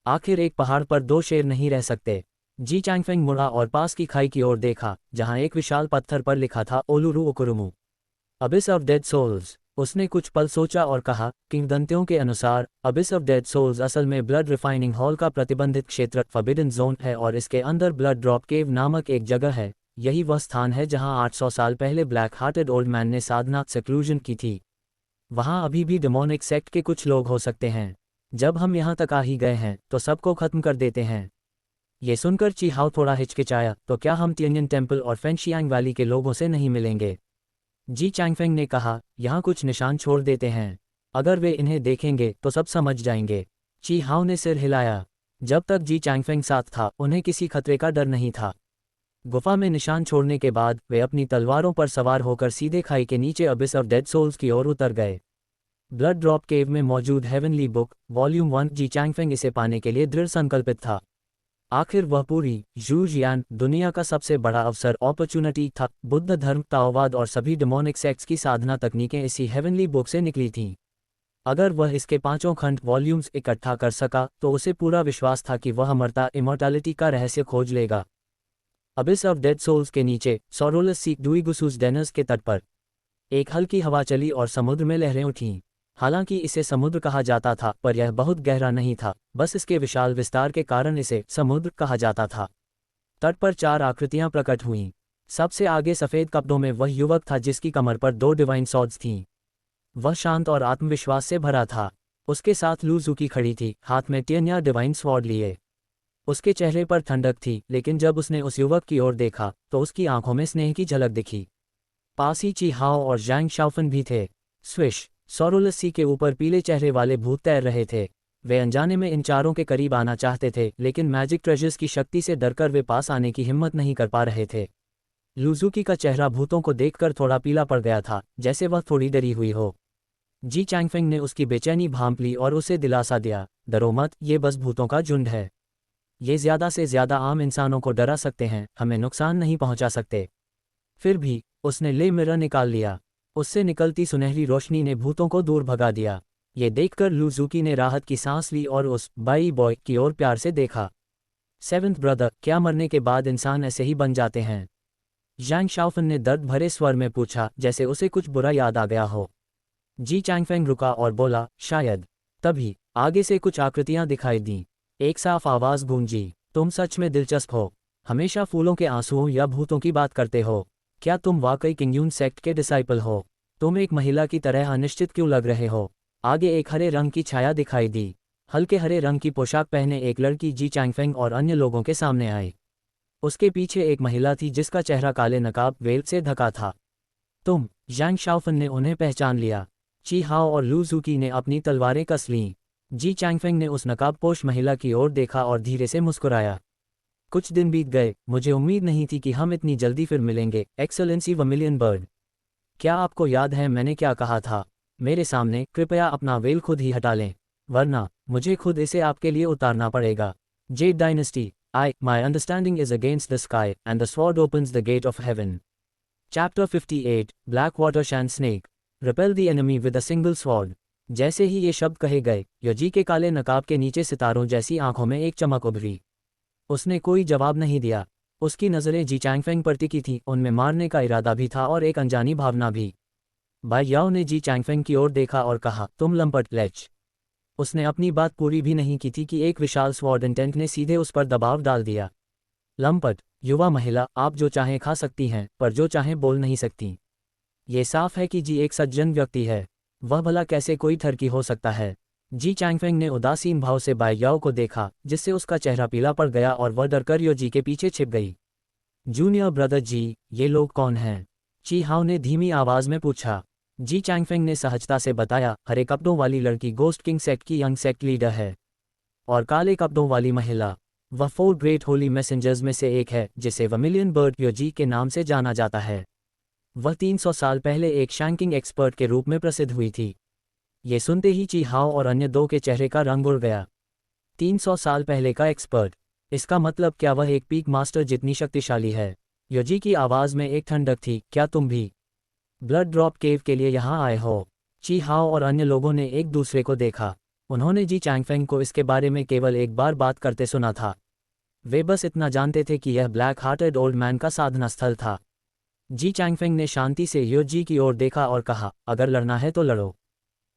आखिर एक पहाड़ पर दो शेर नहीं रह सकते। जी चैंगफेंग मुड़ा और पास की खाई की ओर देखा, जहां एक विशाल पत्थर पर लिखा था ओलुरु ओकुरुमु, अबिस ऑफ डेड सोल्स। उसने कुछ पल सोचा और कहा, किंवदंतियों के अनुसार अबिस ऑफ डेड सोल्स असल में ब्लड रिफाइनिंग हॉल का प्रतिबंधित क्षेत्र फॉरबिडन जोन है और इसके अंदर ब्लड ड्रॉप केव नामक एक जगह है। यही वह स्थान है जहां 800 साल पहले ब्लैक हार्टेड ओल्ड मैन ने साधना सेक्लूजन की थी। वहां अभी भी डिमोनिक सेक्ट के कुछ लोग हो सकते हैं। जब हम यहां तक आ ही गए हैं तो सबको खत्म कर देते हैं। ये सुनकर ची हाओ थोड़ा हिचकिचाया, तो क्या हम तियन्यन टेम्पल और फेंगशियांग वैली के लोगों से नहीं मिलेंगे? जी चैंगफेंग ने कहा, यहाँ कुछ निशान छोड़ देते हैं। अगर वे इन्हें देखेंगे तो सब समझ जाएंगे। ची हाओ ने सिर हिलाया। जब तक जी चैंगफेंग साथ था उन्हें किसी खतरे का डर नहीं था। गुफा में निशान छोड़ने के बाद वे अपनी तलवारों पर सवार होकर सीधे खाई के नीचे अबिस ऑफ डेड सोल्स की ओर उतर गए। ब्लड ड्रॉप केव में मौजूद हेवनली बुक वॉल्यूम 1। जी चैंगफेंग इसे पाने के लिए दृढ़ संकल्पित था। आखिर वह पूरी जू जियान दुनिया का सबसे बड़ा अवसर अपॉर्चुनिटी था। बुद्ध धर्म, ताओवाद और सभी डिमोनिक सेक्ट्स की साधना तकनीकें इसी हेवनली बुक से निकली थीं। अगर वह इसके 5 खंड वॉल्यूम्स इकट्ठा कर सका तो उसे पूरा विश्वास था कि वह अमरता इमॉर्टैलिटी का रहस्य खोज लेगा। अबिस ऑफ डेड सोल्स के नीचे सोरोलस सीक डुइगुसूस डेनर्स के तट पर एक हल्की हवा चली और समुद्र में लहरें उठीं। हालांकि इसे समुद्र कहा जाता था, पर यह बहुत गहरा नहीं था, बस इसके विशाल विस्तार के कारण इसे समुद्र कहा जाता था। तट पर 4 आकृतियां प्रकट हुईं। सबसे आगे सफ़ेद कपड़ों में वह युवक था जिसकी कमर पर 2 डिवाइन सॉर्ड्स थीं। वह शांत और आत्मविश्वास से भरा था। उसके साथ लू ज़ूकी खड़ी थी, हाथ में टियन्या डिवाइन स्वॉर्ड लिए। उसके चेहरे पर ठंडक थी, लेकिन जब उसने उस युवक की ओर देखा तो उसकी आंखों में स्नेह की झलक दिखी। पास ही ची हाओ और जैंग शाओफन भी थे। स्विश, सोरोलस सी के ऊपर पीले चेहरे वाले भूत तैर रहे थे। वे अनजाने में इन चारों के करीब आना चाहते थे, लेकिन मैजिक ट्रेजर्स की शक्ति से डरकर वे पास आने की हिम्मत नहीं कर पा रहे थे। लूज़ूकी का चेहरा भूतों को देखकर थोड़ा पीला पड़ गया था, जैसे वह थोड़ी डरी हुई हो। जी चैंगफेंग ने उसकी बेचैनी भांप ली और उसे दिलासा दिया, डरो मत, ये बस भूतों का झुंड है। ये ज़्यादा से ज़्यादा आम इंसानों को डरा सकते हैं, हमें नुकसान नहीं पहुंचा सकते। फिर भी उसने ले मिरर निकाल लिया। उससे निकलती सुनहरी रोशनी ने भूतों को दूर भगा दिया। ये देखकर लूज़ूकी ने राहत की सांस ली और उस बाई बॉय की ओर प्यार से देखा। सेवेंथ ब्रदर, क्या मरने के बाद इंसान ऐसे ही बन जाते हैं? ज़ैंग शाओफन ने दर्द भरे स्वर में पूछा, जैसे उसे कुछ बुरा याद आ गया हो। जी चैंगफेंग रुका और बोला, शायद। तभी आगे से कुछ आकृतियां दिखाई दीं। एक साफ आवाज़ गूंजी, तुम सच में दिलचस्प हो। हमेशा फूलों के आंसुओं या भूतों की बात करते हो। क्या तुम वाकई किंगयून सेक्ट के डिसाइपल हो? तुम एक महिला की तरह अनिश्चित क्यों लग रहे हो? आगे एक हरे रंग की छाया दिखाई दी। हल्के हरे रंग की पोशाक पहने एक लड़की जी चैंगफेंग और अन्य लोगों के सामने आई। उसके पीछे एक महिला थी जिसका चेहरा काले नकाब वेल से ढका था। तुम? ज़ैंग शाओफन ने उन्हें पहचान लिया। ची हाओ और लूज़ूकी ने अपनी तलवारें कस लीं। जी चैंगफेंग ने उस नकाबपोश महिला की ओर देखा और धीरे से मुस्कुराया। कुछ दिन बीत गए, मुझे उम्मीद नहीं थी कि हम इतनी जल्दी फिर मिलेंगे, एक्सेलेंसी वर्मिलियन बर्ड। क्या आपको याद है मैंने क्या कहा था? मेरे सामने कृपया अपना वेल खुद ही हटा लें, वरना मुझे खुद इसे आपके लिए उतारना पड़ेगा। Jade Dynasty, my understanding is against the sky and the sword opens the gate of heaven. Chapter 58, black water sand snake, repel the enemy with a single sword. जैसे ही ये शब्द कहे गए, योजी के काले नकाब के नीचे सितारों जैसी आंखों में एक चमक उभरी। उसने कोई जवाब नहीं दिया। उसकी नज़रें जी चैंगफेंग पर टिकी थीं, उनमें मारने का इरादा भी था और एक अनजानी भावना भी। बाई याओ ने जी चैंगफेंग की ओर देखा और कहा, तुम लंपट लेच। उसने अपनी बात पूरी भी नहीं की थी कि एक विशाल स्वॉर्ड इंटेंट ने सीधे उस पर दबाव डाल दिया। लंपट, युवा महिला, आप जो चाहें खा सकती हैं, पर जो चाहें बोल नहीं सकती। ये साफ है कि जी एक सज्जन व्यक्ति है। वह भला कैसे कोई ठरकी हो सकता है? जी चैंगफेंग ने उदासीन भाव से बाई याओ को देखा, जिससे उसका चेहरा पीला पड़ गया और वह डरकर योजी के पीछे छिप गई। जूनियर ब्रदर जी, ये लोग कौन हैं? ची हाओ ने धीमी आवाज में पूछा। जी चैंगफेंग ने सहजता से बताया, हरे कपड़ों वाली लड़की गोस्ट किंग सेक्ट की यंग सेक्ट लीडर है। और काले कपड़ों वाली महिला, वह 4 ग्रेट होली मैसेंजर्स में से एक है, जिसे वर्मिलियन बर्ड योजी के नाम से जाना जाता है। वह 300 साल पहले एक शैंकिंग एक्सपर्ट के रूप में प्रसिद्ध हुई थी। ये सुनते ही ची हाओ और अन्य दो के चेहरे का रंग उड़ गया। 300 साल पहले का एक्सपर्ट, इसका मतलब क्या वह एक पीक मास्टर जितनी शक्तिशाली है? योजी की आवाज़ में एक ठंडक थी, क्या तुम भी ब्लड ड्रॉप केव के लिए यहाँ आए हो? ची हाओ और अन्य लोगों ने एक दूसरे को देखा। उन्होंने जी चैंगफेंग को इसके बारे में केवल एक बार बात करते सुना था। वे बस इतना जानते थे कि यह ब्लैक हार्टेड ओल्ड मैन का साधना स्थल था। जी चैंगफेंग ने शांति से योजी की ओर देखा और कहा, अगर लड़ना है तो लड़ो।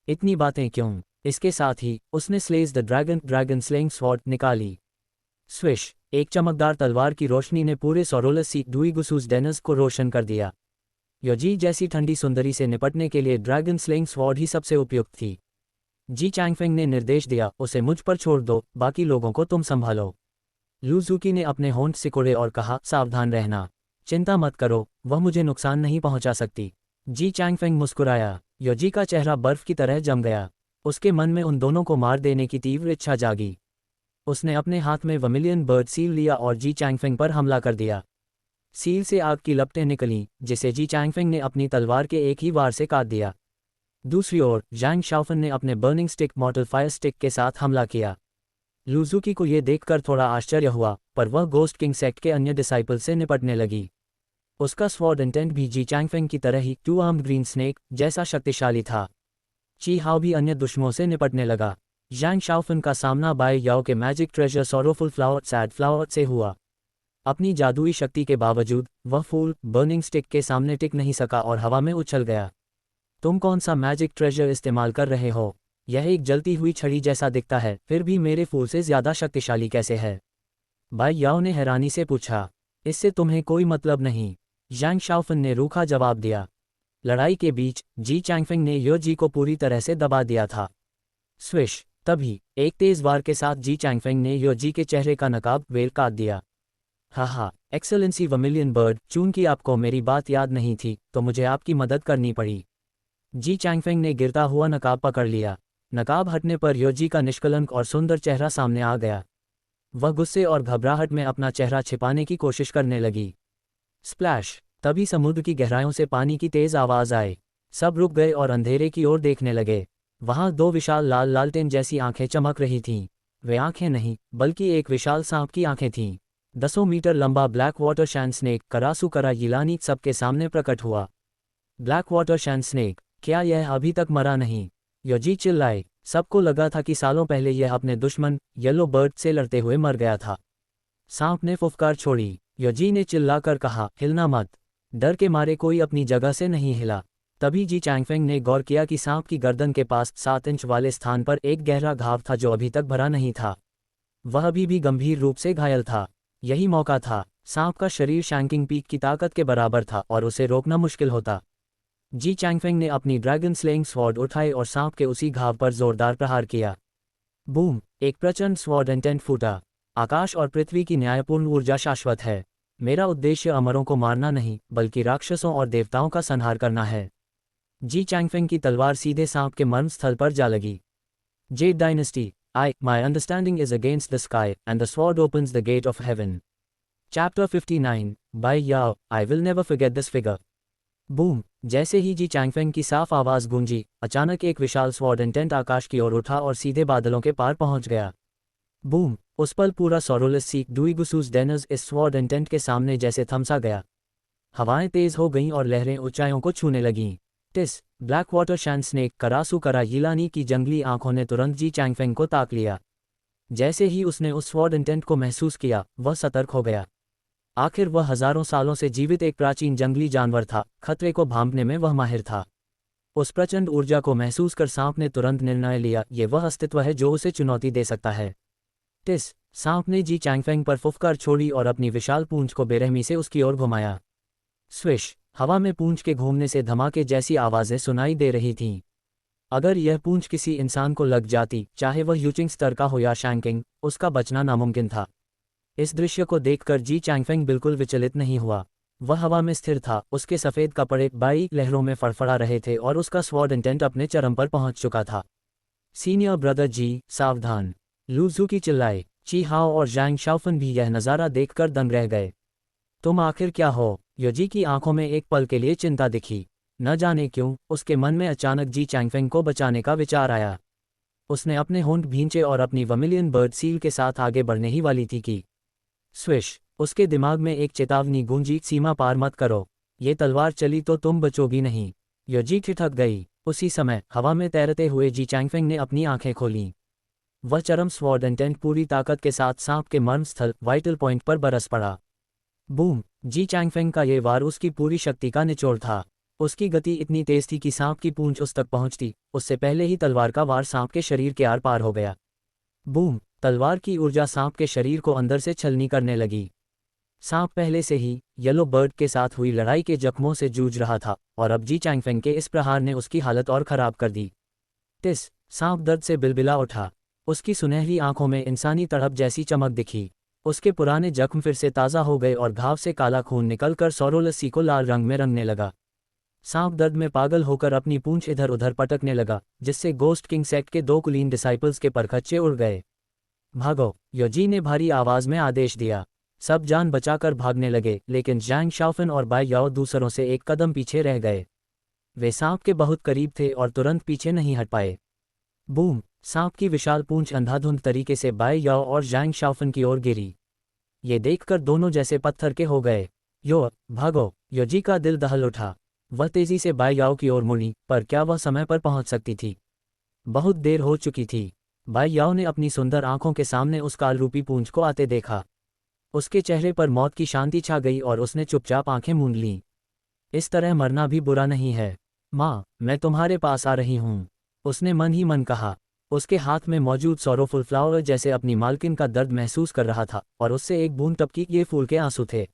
इतनी बातें क्यों? इसके साथ ही उसने slays the dragon slaying sword निकाली। स्विश, एक चमकदार तलवार की रोशनी ने पूरे सोरोलस सी डुइगुसूस डेनस को रोशन कर दिया। योजी जैसी ठंडी सुंदरी से निपटने के लिए ड्रैगन स्लेइंग स्वॉर्ड ही सबसे उपयुक्त थी। जी चैंगफेंग ने निर्देश दिया, उसे मुझ पर छोड़ दो, बाकी लोगों को तुम संभालो। लूज़ूकी ने अपने होंठ सिकोड़े और कहा, सावधान रहना। चिंता मत करो, वह मुझे नुकसान नहीं पहुंचा सकती। जी चैंगफेंग मुस्कुराया। योजी का चेहरा बर्फ की तरह जम गया। उसके मन में उन दोनों को मार देने की तीव्र इच्छा जागी। उसने अपने हाथ में वर्मिलियन बर्ड सील लिया और जी चैंगफेंग पर हमला कर दिया। सील से आग की लपटें निकलीं, जिसे जी चैंगफेंग ने अपनी तलवार के एक ही वार से काट दिया। दूसरी ओर ज़ैंग शाओफन ने अपने बर्निंग स्टिक मॉर्टल फायर स्टिक के साथ हमला किया। लूज़ूकी को यह देखकर थोड़ा आश्चर्य हुआ, पर वह गोस्ट किंग सेक्ट के अन्य डिसाइपल से निपटने लगी। उसका स्वॉर्ड इंटेंट भी जी चैंगफेंग की तरह ही 2 आर्म्ड ग्रीन स्नेक जैसा शक्तिशाली था। ची हाओ भी अन्य दुश्मनों से निपटने लगा। ज़ैंग शाओफन का सामना बाई याओ के magic treasure sorrowful flower sad flower से हुआ। अपनी जादुई शक्ति के बावजूद वह फूल बर्निंग स्टिक के सामने टिक नहीं सका और हवा में उछल गया। तुम कौन सा मैजिक ट्रेजर इस्तेमाल कर रहे हो? यह एक जलती हुई छड़ी जैसा दिखता है, फिर भी मेरे फूल से ज़्यादा शक्तिशाली कैसे है? बाई याओ ने हैरानी से पूछा। इससे तुम्हें कोई मतलब नहीं, ज़ैंग शाओफन ने रूखा जवाब दिया। लड़ाई के बीच जी चैंगफेंग ने योजी को पूरी तरह से दबा दिया था। स्विश, तभी एक तेज वार के साथ जी चैंगफेंग ने योजी के चेहरे का नकाब वेल काट दिया। हा, एक्सेलेंसी वर्मिलियन बर्ड, चूंकि आपको मेरी बात याद नहीं थी तो मुझे आपकी मदद करनी पड़ी। जी चैंगफेंग ने गिरता हुआ नकाब पकड़ लिया। नकाब हटने पर योजी का निष्कलंक और सुंदर चेहरा सामने आ गया। वह गुस्से और घबराहट में अपना चेहरा छिपाने की कोशिश करने लगी। स्प्लैश! तभी समुद्र की गहराइयों से पानी की तेज आवाज आई। सब रुक गए और अंधेरे की ओर देखने लगे। वहां दो विशाल लाल लालटेन जैसी आंखें चमक रही थीं। वे आंखें नहीं, बल्कि एक विशाल सांप की आंखें थीं। 10 मीटर लंबा ब्लैक वाटर शैंड स्नेक करासुकरा यिलानी सबके सामने प्रकट हुआ। ब्लैक वाटर शैंड स्नेक, क्या यह अभी तक मरा नहीं? योजी चिल्लाए। सबको लगा था कि सालों पहले यह अपने दुश्मन येलो बर्ड से लड़ते हुए मर गया था। सांप ने फुफकार छोड़ी। योजी ने चिल्लाकर कहा, हिलना मत। डर के मारे कोई अपनी जगह से नहीं हिला। तभी जी चैंगफेंग ने गौर किया कि सांप की गर्दन के पास 7 इंच वाले स्थान पर एक गहरा घाव था जो अभी तक भरा नहीं था। वह अभी भी गंभीर रूप से घायल था। यही मौका था। सांप का शरीर शैंकिंग पीक की ताकत के बराबर था और उसे रोकना मुश्किल होता। जी चैंगफेंग ने अपनी ड्रैगन स्लेइंग स्वॉर्ड उठाई और सांप के उसी घाव पर जोरदार प्रहार किया। बूम! एक प्रचंड स्वॉर्ड इंटेंट फूटा। आकाश और पृथ्वी की न्यायपूर्ण ऊर्जा शाश्वत है। मेरा उद्देश्य अमरों को मारना नहीं, बल्कि राक्षसों और देवताओं का संहार करना है। जी चैंगफेंग की तलवार सीधे सांप के मर्म स्थल पर जा लगी। Z dynasty, my understanding is against the sky, and the sword opens the gate of heaven. Chapter 59, by Yao, I will never forget this figure. Boom! जैसे ही जी चैंगफेंग की साफ आवाज गूंजी, अचानक एक विशाल स्वॉर्ड इंटेंट आकाश की ओर उठा और सीधे बादलों के पार पहुंच गया। बूम! उस पल पूरा सोरोलिस सीक डुइगुसूस डेनस इस स्वॉर्ड इंटेंट के सामने जैसे थमसा गया। हवाएं तेज हो गईं और लहरें ऊंचाइयों को छूने लगीं। TISS! Black water sand snake करासुकरा यिलानी की जंगली आंखों ने तुरंत जी चैंगफेंग को ताक लिया। जैसे ही उसने उस स्वॉर्ड इंटेंट को महसूस किया, वह सतर्क हो गया। आखिर वह हजारों सालों से जीवित एक प्राचीन जंगली जानवर था, खतरे को भांपने में वह माहिर था। उस प्रचंड ऊर्जा को महसूस कर सांप ने तुरंत निर्णय लिया, ये वह अस्तित्व है जो उसे चुनौती दे सकता है। टिस! सांप ने जी चैंगफेंग पर फुफकार छोड़ी और अपनी विशाल पूंछ को बेरहमी से उसकी ओर घुमाया। स्विश! हवा में पूंछ के घूमने से धमाके जैसी आवाजें सुनाई दे रही थीं। अगर यह पूंछ किसी इंसान को लग जाती, चाहे वह यूचिंग स्तर का हो या शैंकिंग, उसका बचना नामुमकिन था। इस दृश्य को देखकर जी चैंगफेंग बिल्कुल विचलित नहीं हुआ। वह हवा में स्थिर था, उसके सफ़ेद कपड़े बाई लहरों में फड़फड़ा रहे थे और उसका स्वॉर्ड इंटेंट अपने चरम पर पहुंच चुका था। सीनियर ब्रदर जी, सावधान! लू ज़ूकी चिल्लाए। ची हाओ और ज़ैंग शाओफन भी यह नज़ारा देखकर दंग रह गए। तुम आखिर क्या हो? योजी की आंखों में एक पल के लिए चिंता दिखी। न जाने क्यों, उसके मन में अचानक जी चैंगफेंग को बचाने का विचार आया। उसने अपने होंठ भींचे और अपनी वर्मिलियन बर्ड सील के साथ आगे बढ़ने ही वाली थी कि स्विश! उसके दिमाग में एक चेतावनी गूंजी, सीमा पार मत करो। ये तलवार चली तो तुम बचोगी नहीं। योजी ठिठक गई। उसी समय हवा में तैरते हुए जी चैंगफेंग ने अपनी आंखें खोलीं। वह चरम स्वॉर्ड इंटेंट पूरी ताकत के साथ सांप के मर्म स्थल वाइटल पॉइंट पर बरस पड़ा। बूम! जी चैंगफेंग का ये वार उसकी पूरी शक्ति का निचोड़ था। उसकी गति इतनी तेज थी कि सांप की पूंछ उस तक पहुंचती, उससे पहले ही तलवार का वार सांप के शरीर के आर पार हो गया। बूम! तलवार की ऊर्जा सांप के शरीर को अंदर से छलनी करने लगी। सांप पहले से ही येलो बर्ड के साथ हुई लड़ाई के जख्मों से जूझ रहा था और अब जी चैंगफेंग के इस प्रहार ने उसकी हालत और खराब कर दी। टिस! सांप दर्द से बिलबिला उठा। उसकी सुनहरी आंखों में इंसानी तड़प जैसी चमक दिखी। उसके पुराने जख्म फिर से ताज़ा हो गए और घाव से काला खून निकलकर सोरोलसी को लाल रंग में रंगने लगा। सांप दर्द में पागल होकर अपनी पूंछ इधर उधर पटकने लगा, जिससे गोस्ट किंग सेक्ट के 2 कुलीन डिसाइपल्स के परखच्चे उड़ गए। भागो! योजी ने भारी आवाज में आदेश दिया। सब जान बचाकर भागने लगे, लेकिन ज़ैंग शाओफन और बाई याओ दूसरों से एक कदम पीछे रह गए। वे सांप के बहुत करीब थे और तुरंत पीछे नहीं हट पाए। बूम! सांप की विशाल पूंछ अंधाधुंध तरीके से बाई याओ और ज़ैंग शाओफन की ओर गिरी। ये देखकर दोनों जैसे पत्थर के हो गए। भागो! योजी का दिल दहल उठा। वह तेजी से बाई याओ की ओर मुड़ी, पर क्या वह समय पर पहुंच सकती थी? बहुत देर हो चुकी थी। बाई याओ ने अपनी सुंदर आंखों के सामने उस कालरूपी पूंछ को आते देखा। उसके चेहरे पर मौत की शांति छा गई और उसने चुपचाप आंखें मूंद लीं। इस तरह मरना भी बुरा नहीं है। माँ, मैं तुम्हारे पास आ रही हूँ, उसने मन ही मन कहा। उसके हाथ में मौजूद सोरोफुल फ्लावर जैसे अपनी मालकिन का दर्द महसूस कर रहा था और उससे एक बूंद टपकी, ये फूल के आंसू थे।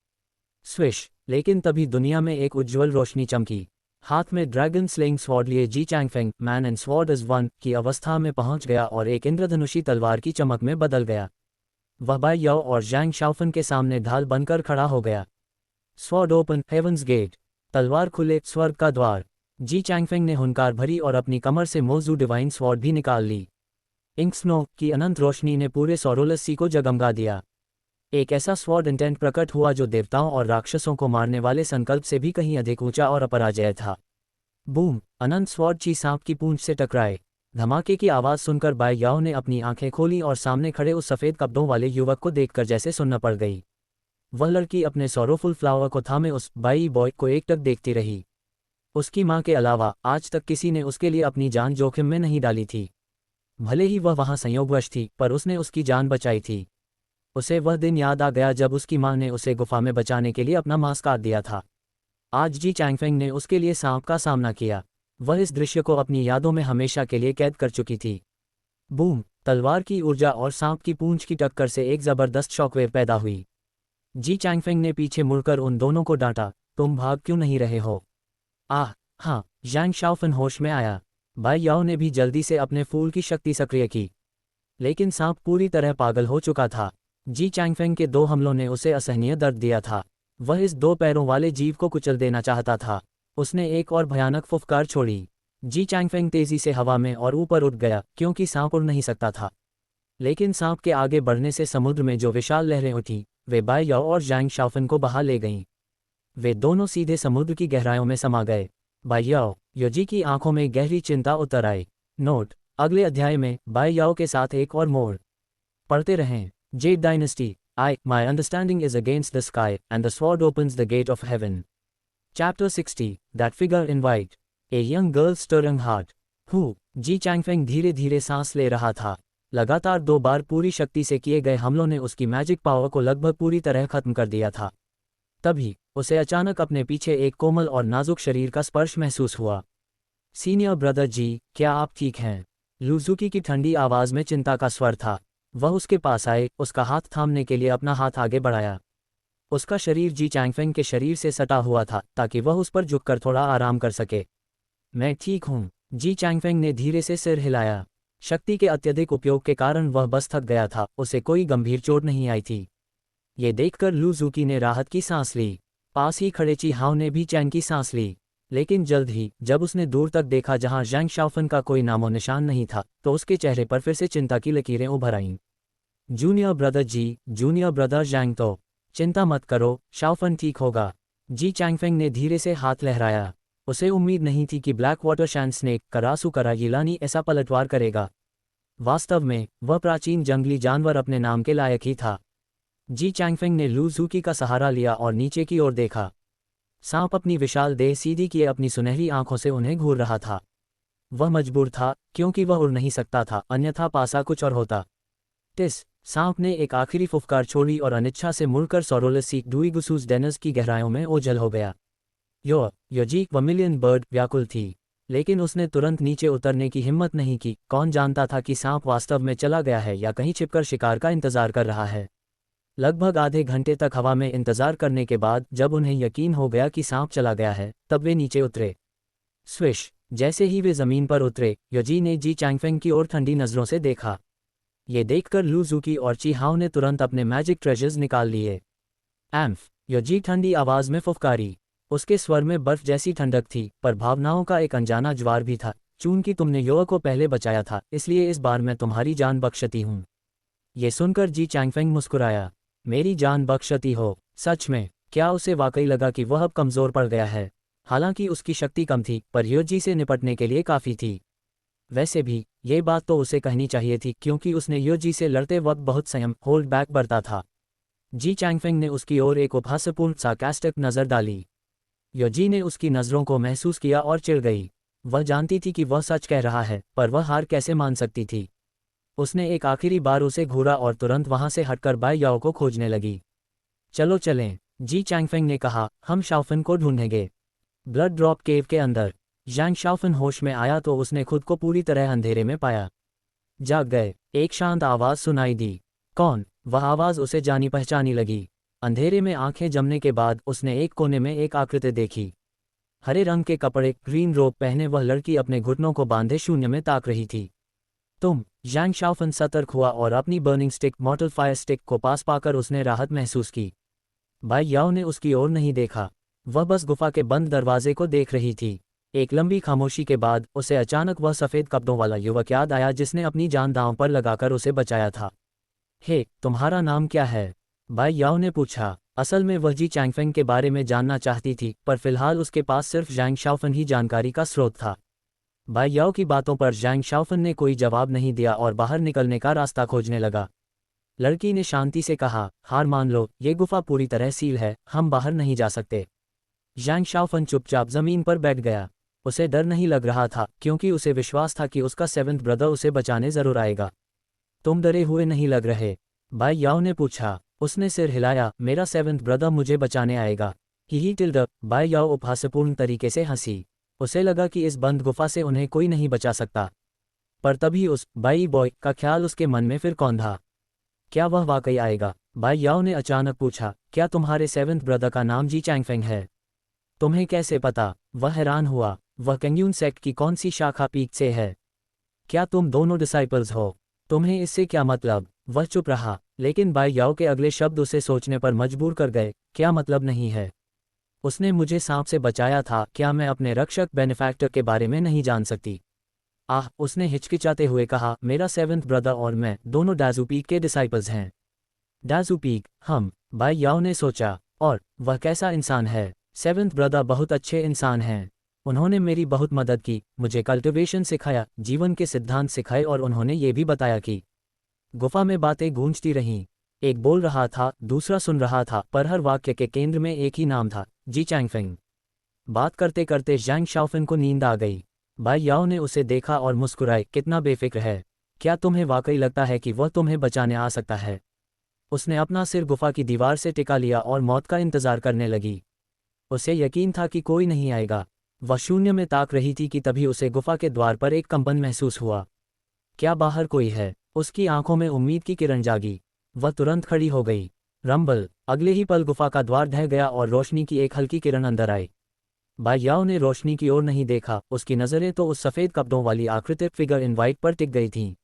स्विश! लेकिन तभी दुनिया में एक उज्ज्वल रोशनी चमकी। हाथ में ड्रैगन स्लेइंग स्वॉर्ड लिए Ji Changfeng man and sword is one की अवस्था में पहुंच गया और एक इंद्रधनुषी तलवार की चमक में बदल गया। वह बाई याओ और ज़ैंग शाओफन के सामने ढाल बनकर खड़ा हो गया। Sword open, heavens gate. तलवार खुले, स्वर्ग का द्वार। जी चैंगफेंग ने हुंकार भरी और अपनी कमर से मोजू डिवाइन स्वॉर्ड भी निकाल ली। इंक स्नो की अनंत रोशनी ने पूरे सौरोलस सी को जगमगा दिया। एक ऐसा स्वॉर्ड इंटेंट प्रकट हुआ जो देवताओं और राक्षसों को मारने वाले संकल्प से भी कहीं अधिक ऊंचा और अपराजेय था। बूम! अनंत स्वॉर्ड ची सांप की पूंछ से टकराए। धमाके की आवाज़ सुनकर बाय याओ ने अपनी आंखें खोली और सामने खड़े उस सफ़ेद कपड़ों वाले युवक को देखकर जैसे सुन्न पड़ गई। वह लड़की अपने सौरोफुल फ्लावर को थामे उस बाई बॉय को एकटक देखती रही। उसकी माँ के अलावा आज तक किसी ने उसके लिए अपनी जान जोखिम में नहीं डाली थी। भले ही वह वहाँ संयोगवश थी, पर उसने उसकी जान बचाई थी। उसे वह दिन याद आ गया जब उसकी माँ ने उसे गुफा में बचाने के लिए अपना मांस काट दिया था। आज जी चैंगफेंग ने उसके लिए सांप का सामना किया। वह इस दृश्य को अपनी यादों में हमेशा के लिए कैद कर चुकी थी। बूम! तलवार की ऊर्जा और सांप की पूंछ की टक्कर से एक जबरदस्त शॉकवेव पैदा हुई। जी चैंगफेंग ने पीछे मुड़कर उन दोनों को डांटा, तुम भाग क्यों नहीं रहे हो? आह! हाँ! ज़ैंग शाओफन होश में आया। बाई याओ ने भी जल्दी से अपने फूल की शक्ति सक्रिय की, लेकिन सांप पूरी तरह पागल हो चुका था। जी चैंगफेंग के 2 हमलों ने उसे असहनीय दर्द दिया था। वह इस 2 पैरों वाले जीव को कुचल देना चाहता था। उसने एक और भयानक फुफकार छोड़ी। जी चैंगफेंग तेजी से हवा में और ऊपर उठ गया, क्योंकि सांप उड़ नहीं सकता था। लेकिन सांप के आगे बढ़ने से समुद्र में जो विशाल लहरें उठी, वे बाय याओ और ज़ैंग शाओफन को बहा ले गईं। वे दोनों सीधे समुद्र की गहराइयों में समा गए। बाय याओ योजी की आंखों में गहरी चिंता उतर आई। नोट: अगले अध्याय में बाय याओ के साथ एक और मोड़। पढ़ते रहें। Z dynasty. My understanding is against the sky, and the sword opens the gate of heaven. Chapter 60. That figure in white. A young girl's stirring heart. Who? जी चैंगफेंग धीरे धीरे सांस ले रहा था। लगातार 2 बार पूरी शक्ति से किए गए हमलों ने उसकी मैजिक पावर को लगभग पूरी तरह खत्म कर दिया था। तभी उसे अचानक अपने पीछे एक कोमल और नाजुक शरीर का स्पर्श महसूस हुआ। सीनियर ब्रदर जी, क्या आप ठीक हैं? लूजुकी की ठंडी आवाज़ में चिंता का स्वर था। वह उसके पास आए, उसका हाथ थामने के लिए अपना हाथ आगे बढ़ाया। उसका शरीर जी चैंगफेंग के शरीर से सटा हुआ था, ताकि वह उस पर झुककर थोड़ा आराम कर सके। मैं ठीक हूँ। जी चैंगफेंग ने धीरे से सिर हिलाया। शक्ति के अत्यधिक उपयोग के कारण वह बस थक गया था, उसे कोई गंभीर चोट नहीं आई थी। ये देखकर लूजुकी ने राहत की सांस ली। पास ही खड़े ची हाओ ने भी चैन की सांस ली। लेकिन जल्द ही जब उसने दूर तक देखा जहां ज़ैंग शाओफन का कोई नामो निशान नहीं था, तो उसके चेहरे पर फिर से चिंता की लकीरें उभर आईं। जूनियर ब्रदर जी, जूनियर ब्रदर ज़ैंग, तो चिंता मत करो, शाओफन ठीक होगा। जी चैंगफेंग ने धीरे से हाथ लहराया। उसे उम्मीद नहीं थी कि ब्लैक वाटर शैंड स्नेक करासू करा यिलानी ऐसा पलटवार करेगा। वास्तव में वह प्राचीन जंगली जानवर अपने नाम के लायक ही था। जी चैंगफेंग ने लूजुकी का सहारा लिया और नीचे की ओर देखा। सांप अपनी विशाल देह सीधी किए अपनी सुनहरी आंखों से उन्हें घूर रहा था। वह मजबूर था, क्योंकि वह उड़ नहीं सकता था, अन्यथा पासा कुछ और होता। टिस! सांप ने एक आखिरी फुफकार छोड़ी और अनिच्छा से मुड़कर सौरोलसी डुईगुसूस डेनस की गहराइयों में ओझल हो गया। योजी वर्मिलियन बर्ड व्याकुल थी, लेकिन उसने तुरंत नीचे उतरने की हिम्मत नहीं की। कौन जानता था कि सांप वास्तव में चला गया है या कहीं छिपकर शिकार का इंतजार कर रहा है। लगभग आधे घंटे तक हवा में इंतजार करने के बाद जब उन्हें यकीन हो गया कि सांप चला गया है, तब वे नीचे उतरे। स्विश! जैसे ही वे जमीन पर उतरे, योजी ने जी चैंगफेंग की ओर ठंडी नजरों से देखा। ये देखकर लूजुकी और ची हाओ ने तुरंत अपने मैजिक ट्रेजर्स निकाल लिए। एम्फ! योजी ठंडी आवाज में फुफकारी। उसके स्वर में बर्फ जैसी ठंडक थी, पर भावनाओं का एक अनजाना ज्वार भी था। चूंकि तुमने युवा को पहले बचाया था, इसलिए इस बार मैं तुम्हारी जान बख्शती हूँ। ये सुनकर जी चैंगफेंग मुस्कुराया। मेरी जान बख्शती हो? सच में? क्या उसे वाकई लगा कि वह अब कमज़ोर पड़ गया है? हालांकि उसकी शक्ति कम थी, पर योजी से निपटने के लिए काफ़ी थी। वैसे भी ये बात तो उसे कहनी चाहिए थी, क्योंकि उसने योजी से लड़ते वक्त बहुत संयम होल्ड बैक बरता था। जी चैंगफेंग ने उसकी ओर एक उपहासपूर्ण सार्कास्टिक नज़र डाली। योजी ने उसकी नज़रों को महसूस किया और चिढ़ गई। वह जानती थी कि वह सच कह रहा है, पर वह हार कैसे मान सकती थी। उसने एक आखिरी बार उसे घूरा और तुरंत वहां से हटकर बाय याओ को खोजने लगी। चलो चलें, जी चैंगफेंग ने कहा, हम शाओफन को ढूंढेंगे। ब्लड ड्रॉप केव के अंदर ज़ैंग शाओफन होश में आया तो उसने खुद को पूरी तरह अंधेरे में पाया। जाग गए, एक शांत आवाज़ सुनाई दी। कौन? वह आवाज़ उसे जानी पहचानी लगी। अंधेरे में आंखें जमने के बाद उसने एक कोने में एक आकृति देखी। हरे रंग के कपड़े, ग्रीन रोब पहने वह लड़की अपने घुटनों को बांधे शून्य में ताक रही थी। तुम? ज़ैंग शाओफन सतर्क हुआ और अपनी बर्निंग स्टिक मॉर्टल फायर स्टिक को पास पाकर उसने राहत महसूस की। बाय याओ ने उसकी ओर नहीं देखा। वह बस गुफा के बंद दरवाजे को देख रही थी। एक लंबी खामोशी के बाद उसे अचानक वह सफ़ेद कपड़ों वाला युवक याद आया जिसने अपनी जान दांव पर लगाकर उसे बचाया था। हे, तुम्हारा नाम क्या है? बाई याओ ने पूछा। असल में वह जी चैंगफेंग के बारे में जानना चाहती थी, पर फिलहाल उसके पास सिर्फ ज़ैंग शाओफन ही जानकारी का स्रोत था। बाई याओ की बातों पर ज़ैंग शाओफन ने कोई जवाब नहीं दिया और बाहर निकलने का रास्ता खोजने लगा। लड़की ने शांति से कहा, हार मान लो, ये गुफा पूरी तरह सील है, हम बाहर नहीं जा सकते। ज़ैंग शाओफन चुपचाप जमीन पर बैठ गया। उसे डर नहीं लग रहा था, क्योंकि उसे विश्वास था कि उसका सेवेंथ ब्रदर उसे बचाने जरूर आएगा। तुम डरे हुए नहीं लग रहे? बाई याओ ने पूछा। उसने सिर हिलाया, मेरा सेवेंथ ब्रदर मुझे बचाने आएगा। ही टिल्ड। बाई याओ उपहासपूर्ण तरीके से हंसी। उसे लगा कि इस बंद गुफा से उन्हें कोई नहीं बचा सकता। पर तभी उस बाई बॉय का ख्याल उसके मन में फिर कौंधा। क्या वह वाकई आएगा? बाई याओ ने अचानक पूछा, क्या तुम्हारे सेवेंथ ब्रदर का नाम जी चैंगफेंग है? तुम्हें कैसे पता? वह हैरान हुआ। वह कैंग्यून सेक्ट की कौन सी शाखा पीक से है? क्या तुम दोनों डिसाइपल्स हो? तुम्हें इससे क्या मतलब? वह चुप रहा, लेकिन बाई याओ के अगले शब्द उसे सोचने पर मजबूर कर गए। क्या मतलब नहीं है? उसने मुझे सांप से बचाया था, क्या मैं अपने रक्षक बेनिफैक्टर के बारे में नहीं जान सकती? उसने हिचकिचाते हुए कहा, मेरा सेवेंथ ब्रदर और मैं दोनों डाजू पीक के डिसाइपल्स हैं। डाजू पीक, हम। बाई याओ ने सोचा, और वह कैसा इंसान है? सेवेंथ ब्रदर बहुत अच्छे इंसान हैं। उन्होंने मेरी बहुत मदद की, मुझे कल्टिवेशन सिखाया, जीवन के सिद्धांत सिखाए और उन्होंने ये भी बताया कि गुफा में बातें गूंजती रहीं। एक बोल रहा था, दूसरा सुन रहा था, पर हर वाक्य के केंद्र में एक ही नाम था, जी चैंगफेंग। बात करते करते ज़ैंग शाओफन को नींद आ गई। बाई याओ ने उसे देखा और मुस्कुराए, कितना बेफिक्र है। क्या तुम्हें वाकई लगता है कि वह तुम्हें बचाने आ सकता है? उसने अपना सिर गुफा की दीवार से टिका लिया और मौत का इंतजार करने लगी। उसे यकीन था कि कोई नहीं आएगा। वह शून्य में ताक रही थी कि तभी उसे गुफा के द्वार पर एक कंपन महसूस हुआ। क्या बाहर कोई है? उसकी आंखों में उम्मीद की किरण जागी। वह तुरंत खड़ी हो गई। रंबल। अगले ही पल गुफा का द्वार ढह गया और रोशनी की एक हल्की किरण अंदर आई। बाई याओ ने रोशनी की ओर नहीं देखा, उसकी नज़रें तो उस सफ़ेद कपड़ों वाली आकृतिक फिगर इन वाइट पर टिक गई थीं।